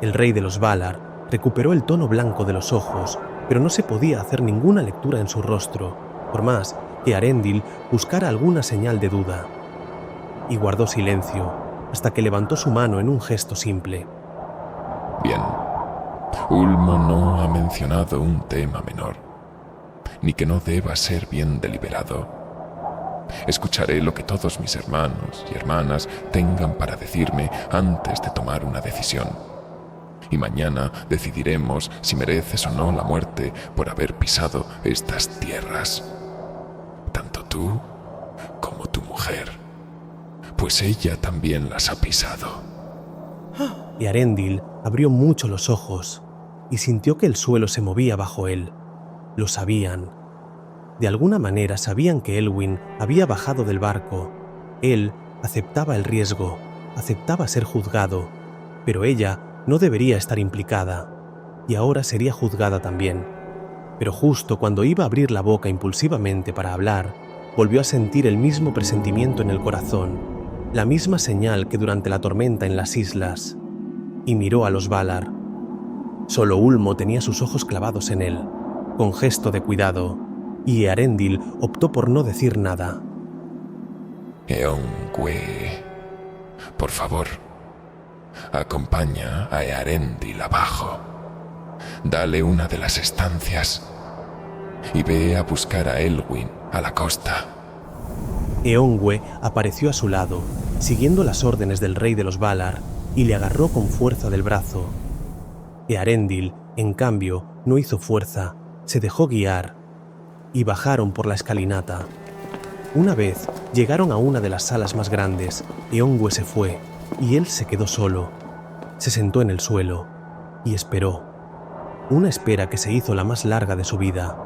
El rey de los Valar recuperó el tono blanco de los ojos, pero no se podía hacer ninguna lectura en su rostro, por más que Eärendil buscara alguna señal de duda. Y guardó silencio, hasta que levantó su mano en un gesto simple. Bien. Ulmo no ha mencionado un tema menor, ni que no deba ser bien deliberado. Escucharé lo que todos mis hermanos y hermanas tengan para decirme antes de tomar una decisión. Y mañana decidiremos si mereces o no la muerte por haber pisado estas tierras. Tanto tú como tu mujer, pues ella también las ha pisado. Eärendil abrió mucho los ojos y sintió que el suelo se movía bajo él. Lo sabían. De alguna manera sabían que Elwyn había bajado del barco. Él aceptaba el riesgo, aceptaba ser juzgado, pero ella no debería estar implicada, y ahora sería juzgada también. Pero justo cuando iba a abrir la boca impulsivamente para hablar, volvió a sentir el mismo presentimiento en el corazón, la misma señal que durante la tormenta en las islas, y miró a los Valar. Solo Ulmo tenía sus ojos clavados en él, con gesto de cuidado, y Eärendil optó por no decir nada. Eongwë, por favor, acompaña a Eärendil abajo. Dale una de las estancias y ve a buscar a Elwyn a la costa. Eongwë apareció a su lado, siguiendo las órdenes del rey de los Valar, y le agarró con fuerza del brazo. Eärendil, en cambio, no hizo fuerza, se dejó guiar, y bajaron por la escalinata. Una vez llegaron a una de las salas más grandes, Eongwë se fue, y él se quedó solo. Se sentó en el suelo y esperó. Una espera que se hizo la más larga de su vida.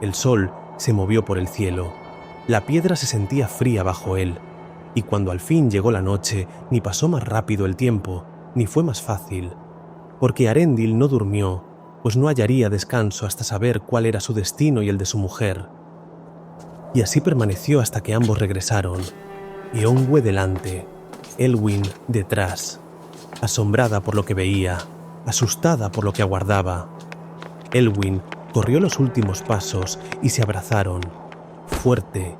El sol se movió por el cielo. La piedra se sentía fría bajo él, y cuando al fin llegó la noche, ni pasó más rápido el tiempo, ni fue más fácil, porque Eärendil no durmió, pues no hallaría descanso hasta saber cuál era su destino y el de su mujer. Y así permaneció hasta que ambos regresaron, Eongwë delante, Elwyn detrás, asombrada por lo que veía, asustada por lo que aguardaba. Elwyn corrió los últimos pasos y se abrazaron, fuerte,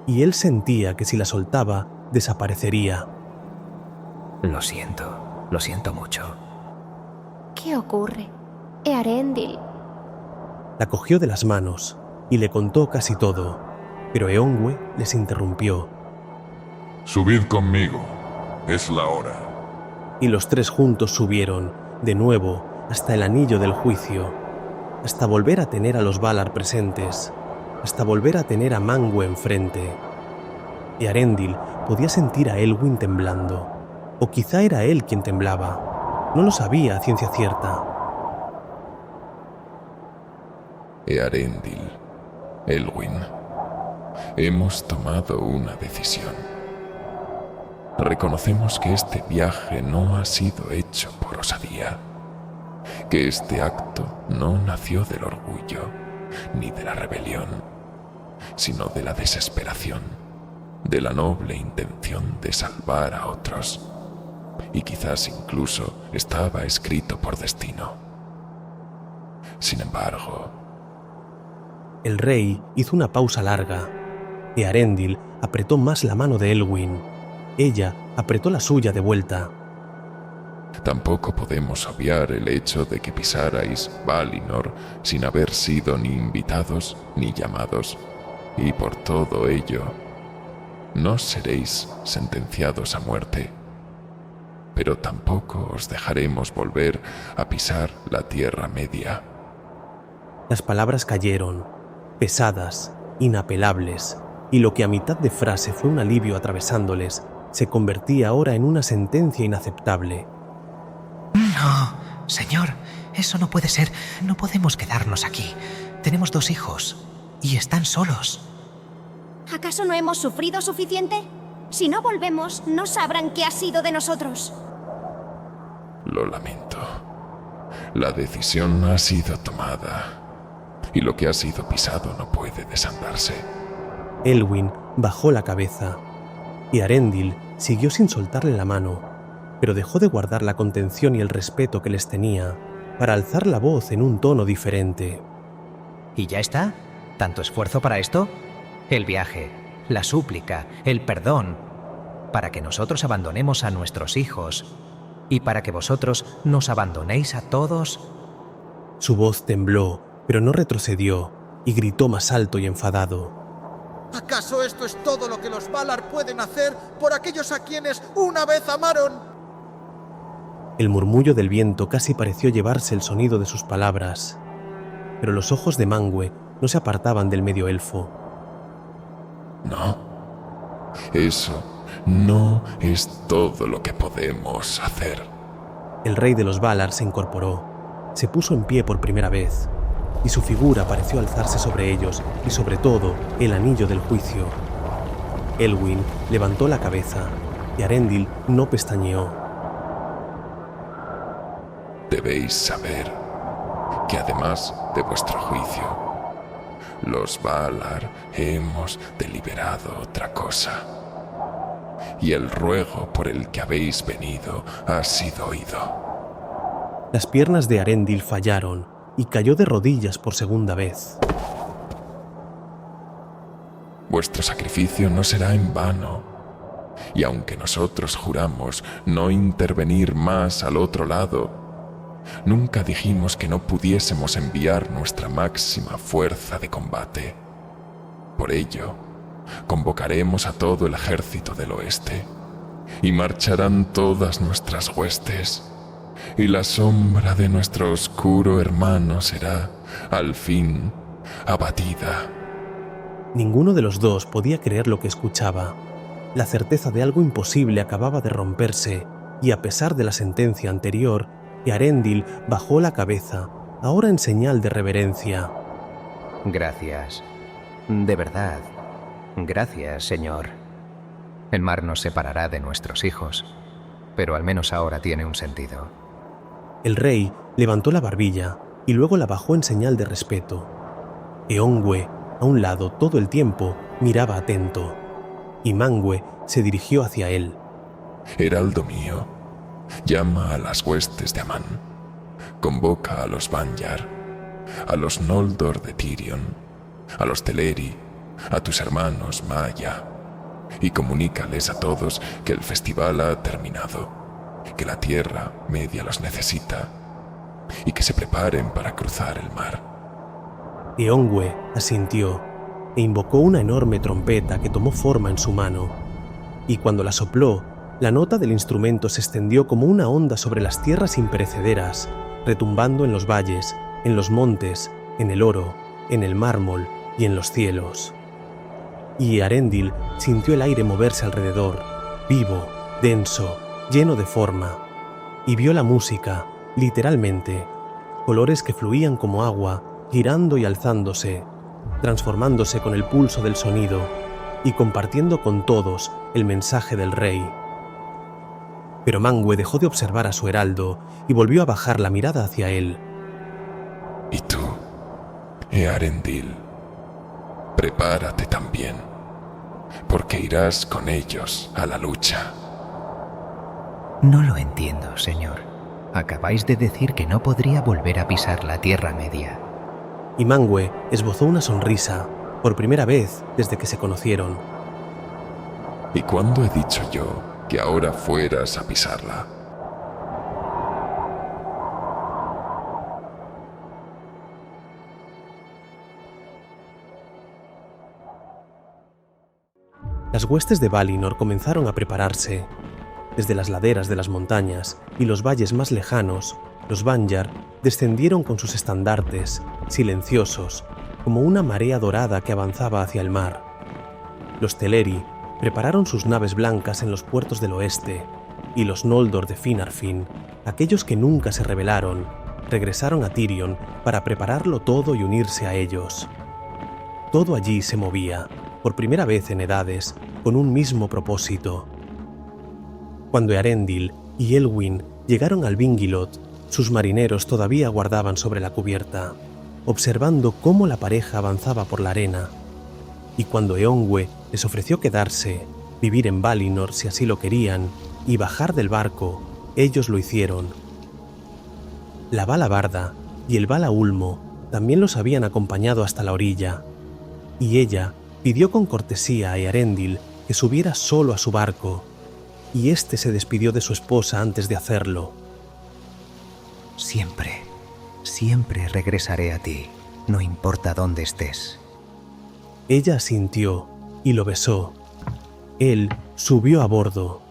y él sentía que si la soltaba, desaparecería. Lo siento mucho. ¿Qué ocurre? Eärendil. La cogió de las manos y le contó casi todo, pero Eongwë les interrumpió. Subid conmigo, es la hora. Y los tres juntos subieron, de nuevo, hasta el anillo del juicio. hasta volver a tener a los Valar presentes, hasta volver a tener a Manwë enfrente. Y Arendil podía sentir a Elwyn temblando, o quizá era él quien temblaba. No lo sabía a ciencia cierta. Earendil, Elwyn, hemos tomado una decisión. Reconocemos que este viaje no ha sido hecho por osadía, que este acto no nació del orgullo ni de la rebelión, sino de la desesperación, de la noble intención de salvar a otros, y quizás incluso estaba escrito por destino. Sin embargo, el rey hizo una pausa larga. Earendil apretó más la mano de Elwyn. Ella apretó la suya de vuelta. tampoco podemos obviar el hecho de que pisarais Valinor sin haber sido ni invitados ni llamados, y por todo ello no seréis sentenciados a muerte, pero tampoco os dejaremos volver a pisar la Tierra Media. Las palabras cayeron, pesadas, inapelables, y lo que a mitad de frase fue un alivio atravesándoles, se convertía ahora en una sentencia inaceptable. No, señor, eso no puede ser. No podemos quedarnos aquí. Tenemos 2 hijos y están solos. ¿Acaso no hemos sufrido suficiente? Si no volvemos, no sabrán qué ha sido de nosotros. Lo lamento. La decisión ha sido tomada, y lo que ha sido pisado no puede desandarse. Elwyn bajó la cabeza, y Arendil siguió sin soltarle la mano, pero dejó de guardar la contención y el respeto que les tenía para alzar la voz en un tono diferente. ¿Y ya está? ¿Tanto esfuerzo para esto? El viaje, la súplica, el perdón, para que nosotros abandonemos a nuestros hijos y para que vosotros nos abandonéis a todos. Su voz tembló, pero no retrocedió, y gritó más alto y enfadado. ¿Acaso esto es todo lo que los Valar pueden hacer por aquellos a quienes una vez amaron? El murmullo del viento casi pareció llevarse el sonido de sus palabras, pero los ojos de Manwë no se apartaban del medio elfo. No, eso no es todo lo que podemos hacer. El rey de los Valar se incorporó, se puso en pie por primera vez, y su figura pareció alzarse sobre ellos y sobre todo el anillo del juicio. Elwyn levantó la cabeza y Arendil no pestañeó. Debéis saber que además de vuestro juicio, los Valar hemos deliberado otra cosa, y el ruego por el que habéis venido ha sido oído. Las piernas de Arendil fallaron y cayó de rodillas por segunda vez. Vuestro sacrificio no será en vano, y aunque nosotros juramos no intervenir más al otro lado, nunca dijimos que no pudiésemos enviar nuestra máxima fuerza de combate. Por ello, convocaremos a todo el ejército del oeste, y marcharán todas nuestras huestes, y la sombra de nuestro oscuro hermano será, al fin, abatida. Ninguno de los dos podía creer lo que escuchaba. La certeza de algo imposible acababa de romperse, y a pesar de la sentencia anterior, Earendil bajó la cabeza, ahora en señal de reverencia. Gracias. De verdad. Gracias, señor. El mar nos separará de nuestros hijos, pero al menos ahora tiene un sentido. El rey levantó la barbilla y luego la bajó en señal de respeto. Eongwë, a un lado todo el tiempo, miraba atento, y Manwë se dirigió hacia él. Heraldo mío, llama a las huestes de Amán, convoca a los Vanyar, a los Noldor de Tirion, a los Teleri, a tus hermanos Maya, y comunícales a todos que el festival ha terminado, que la Tierra Media los necesita, y que se preparen para cruzar el mar. Eongwë asintió e invocó una enorme trompeta que tomó forma en su mano, y cuando la sopló, la nota del instrumento se extendió como una onda sobre las tierras imperecederas, retumbando en los valles en los montes, en el oro, en el mármol y en los cielos. Y Earendil sintió el aire moverse alrededor, vivo, denso, lleno de forma, y vio la música, literalmente, colores que fluían como agua, girando y alzándose, transformándose con el pulso del sonido y compartiendo con todos el mensaje del rey. Pero Manwë dejó de observar a su heraldo y volvió a bajar la mirada hacia él. Y tú, Earendil, prepárate también, porque irás con ellos a la lucha. No lo entiendo, señor. Acabáis de decir que no podría volver a pisar la Tierra Media. Y Manwë esbozó una sonrisa, por primera vez desde que se conocieron. ¿Y cuándo he dicho yo que ahora fueras a pisarla? Las huestes de Valinor comenzaron a prepararse. Desde las laderas de las montañas y los valles más lejanos, los Vanjar descendieron con sus estandartes, silenciosos, como una marea dorada que avanzaba hacia el mar. Los Teleri prepararon sus naves blancas en los puertos del oeste, y los Noldor de Finarfin, aquellos que nunca se rebelaron, regresaron a Tirion para prepararlo todo y unirse a ellos. Todo allí se movía, por primera vez en edades, con un mismo propósito. Cuando Earendil y Elwyn llegaron al Vingilot, sus marineros todavía aguardaban sobre la cubierta, observando cómo la pareja avanzaba por la arena. Y cuando Eonwë les ofreció quedarse, vivir en Valinor si así lo querían, y bajar del barco, ellos lo hicieron. La Vala Barda y el Vala Ulmo también los habían acompañado hasta la orilla, y ella pidió con cortesía a Earendil que subiera solo a su barco, y éste se despidió de su esposa antes de hacerlo. Siempre, siempre regresaré a ti, no importa dónde estés. Ella asintió y lo besó. Él subió a bordo,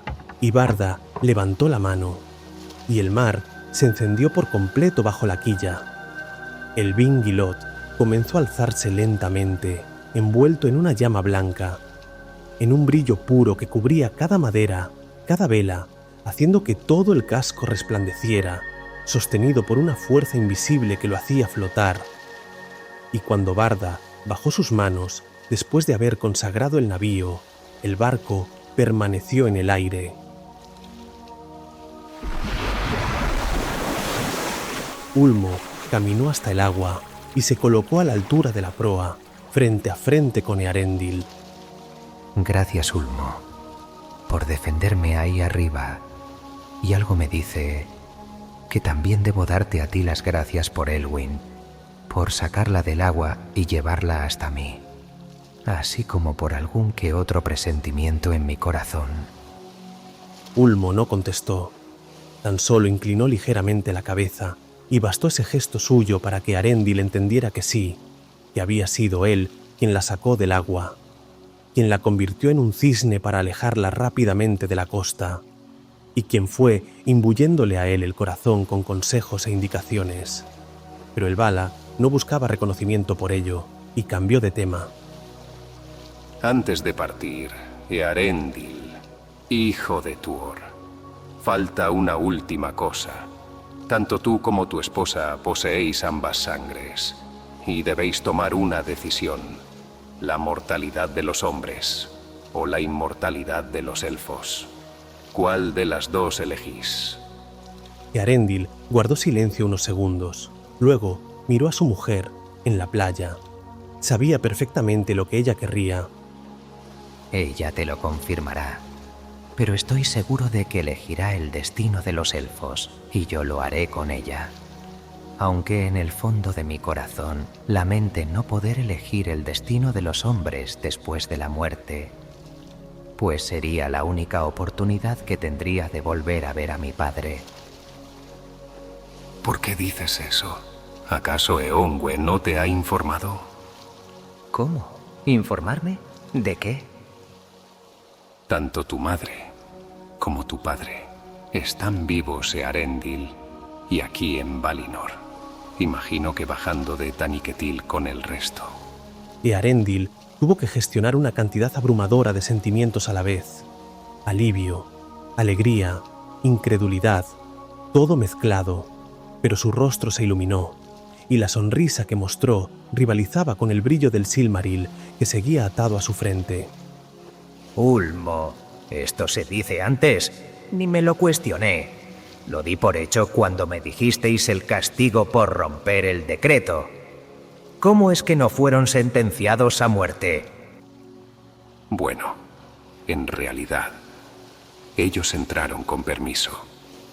y Barda levantó la mano, y el mar se encendió por completo bajo la quilla. El Vingilot comenzó a alzarse lentamente, envuelto en una llama blanca, en un brillo puro que cubría cada madera, cada vela, haciendo que todo el casco resplandeciera, sostenido por una fuerza invisible que lo hacía flotar. Y cuando Barda bajó sus manos, después de haber consagrado el navío, el barco permaneció en el aire. Ulmo caminó hasta el agua y se colocó a la altura de la proa, frente a frente con Earendil. Gracias, Ulmo, por defenderme ahí arriba. Y algo me dice que también debo darte a ti las gracias por Elwyn, por sacarla del agua y llevarla hasta mí, así como por algún que otro presentimiento en mi corazón. Ulmo no contestó, tan solo inclinó ligeramente la cabeza, y bastó ese gesto suyo para que Earendil entendiera que sí, que había sido él quien la sacó del agua, quien la convirtió en un cisne para alejarla rápidamente de la costa, y quien fue imbuyéndole a él el corazón con consejos e indicaciones. Pero el Vala no buscaba reconocimiento por ello, y cambió de tema. Antes de partir, Earendil, hijo de Tuor, falta una última cosa. Tanto tú como tu esposa poseéis ambas sangres, y debéis tomar una decisión: la mortalidad de los hombres o la inmortalidad de los elfos. ¿Cuál de las dos elegís? Earendil guardó silencio unos segundos. Luego miró a su mujer en la playa. Sabía perfectamente lo que ella querría. Ella te lo confirmará, pero estoy seguro de que elegirá el destino de los elfos, y yo lo haré con ella. Aunque en el fondo de mi corazón lamente no poder elegir el destino de los hombres después de la muerte, pues sería la única oportunidad que tendría de volver a ver a mi padre. ¿Por qué dices eso? ¿Acaso Eonwë no te ha informado? ¿Cómo? ¿Informarme? ¿De qué? Tanto tu madre como tu padre están vivos, Earendil, y aquí en Valinor. Imagino que bajando de Taniquetil con el resto. Earendil tuvo que gestionar una cantidad abrumadora de sentimientos a la vez. Alivio, alegría, incredulidad, todo mezclado, pero su rostro se iluminó, y la sonrisa que mostró rivalizaba con el brillo del Silmaril que seguía atado a su frente. Ulmo, ¿esto se dice antes? Ni me lo cuestioné. Lo di por hecho cuando me dijisteis el castigo por romper el decreto. ¿Cómo es que no fueron sentenciados a muerte? Bueno, en realidad, ellos entraron con permiso.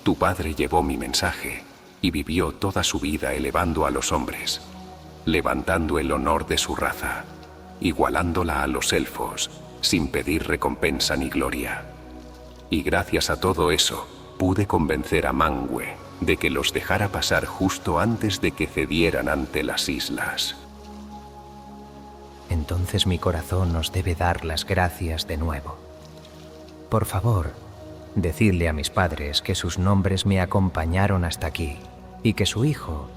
Tu padre llevó mi mensaje y vivió toda su vida elevando a los hombres, levantando el honor de su raza, igualándola a los elfos, sin pedir recompensa ni gloria. Y gracias a todo eso, pude convencer a Manwë de que los dejara pasar justo antes de que cedieran ante las islas. Entonces mi corazón os debe dar las gracias de nuevo. Por favor, decidle a mis padres que sus nombres me acompañaron hasta aquí y que su hijo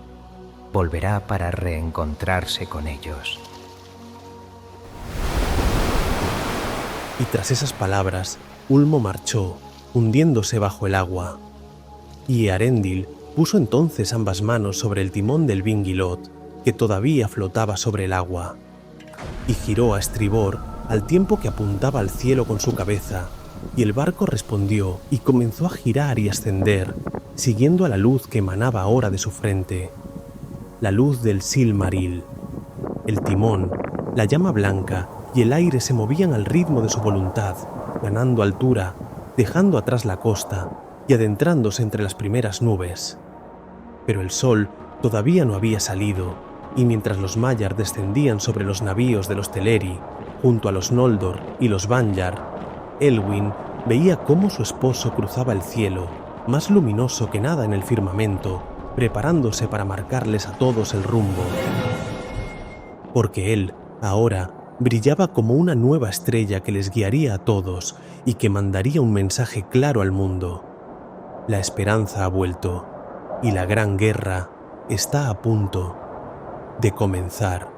volverá para reencontrarse con ellos. Y tras esas palabras, Ulmo marchó, hundiéndose bajo el agua. Y Earendil puso entonces ambas manos sobre el timón del Vingilot, que todavía flotaba sobre el agua, y giró a estribor al tiempo que apuntaba al cielo con su cabeza, y el barco respondió y comenzó a girar y ascender, siguiendo a la luz que emanaba ahora de su frente, la luz del Silmaril. El timón, la llama blanca y el aire se movían al ritmo de su voluntad, ganando altura, dejando atrás la costa y adentrándose entre las primeras nubes. Pero el sol todavía no había salido, y mientras los Maiar descendían sobre los navíos de los Teleri, junto a los Noldor y los Vanyar, Elwyn veía cómo su esposo cruzaba el cielo, más luminoso que nada en el firmamento, preparándose para marcarles a todos el rumbo. Porque él, ahora, brillaba como una nueva estrella que les guiaría a todos y que mandaría un mensaje claro al mundo. La esperanza ha vuelto y la gran guerra está a punto de comenzar.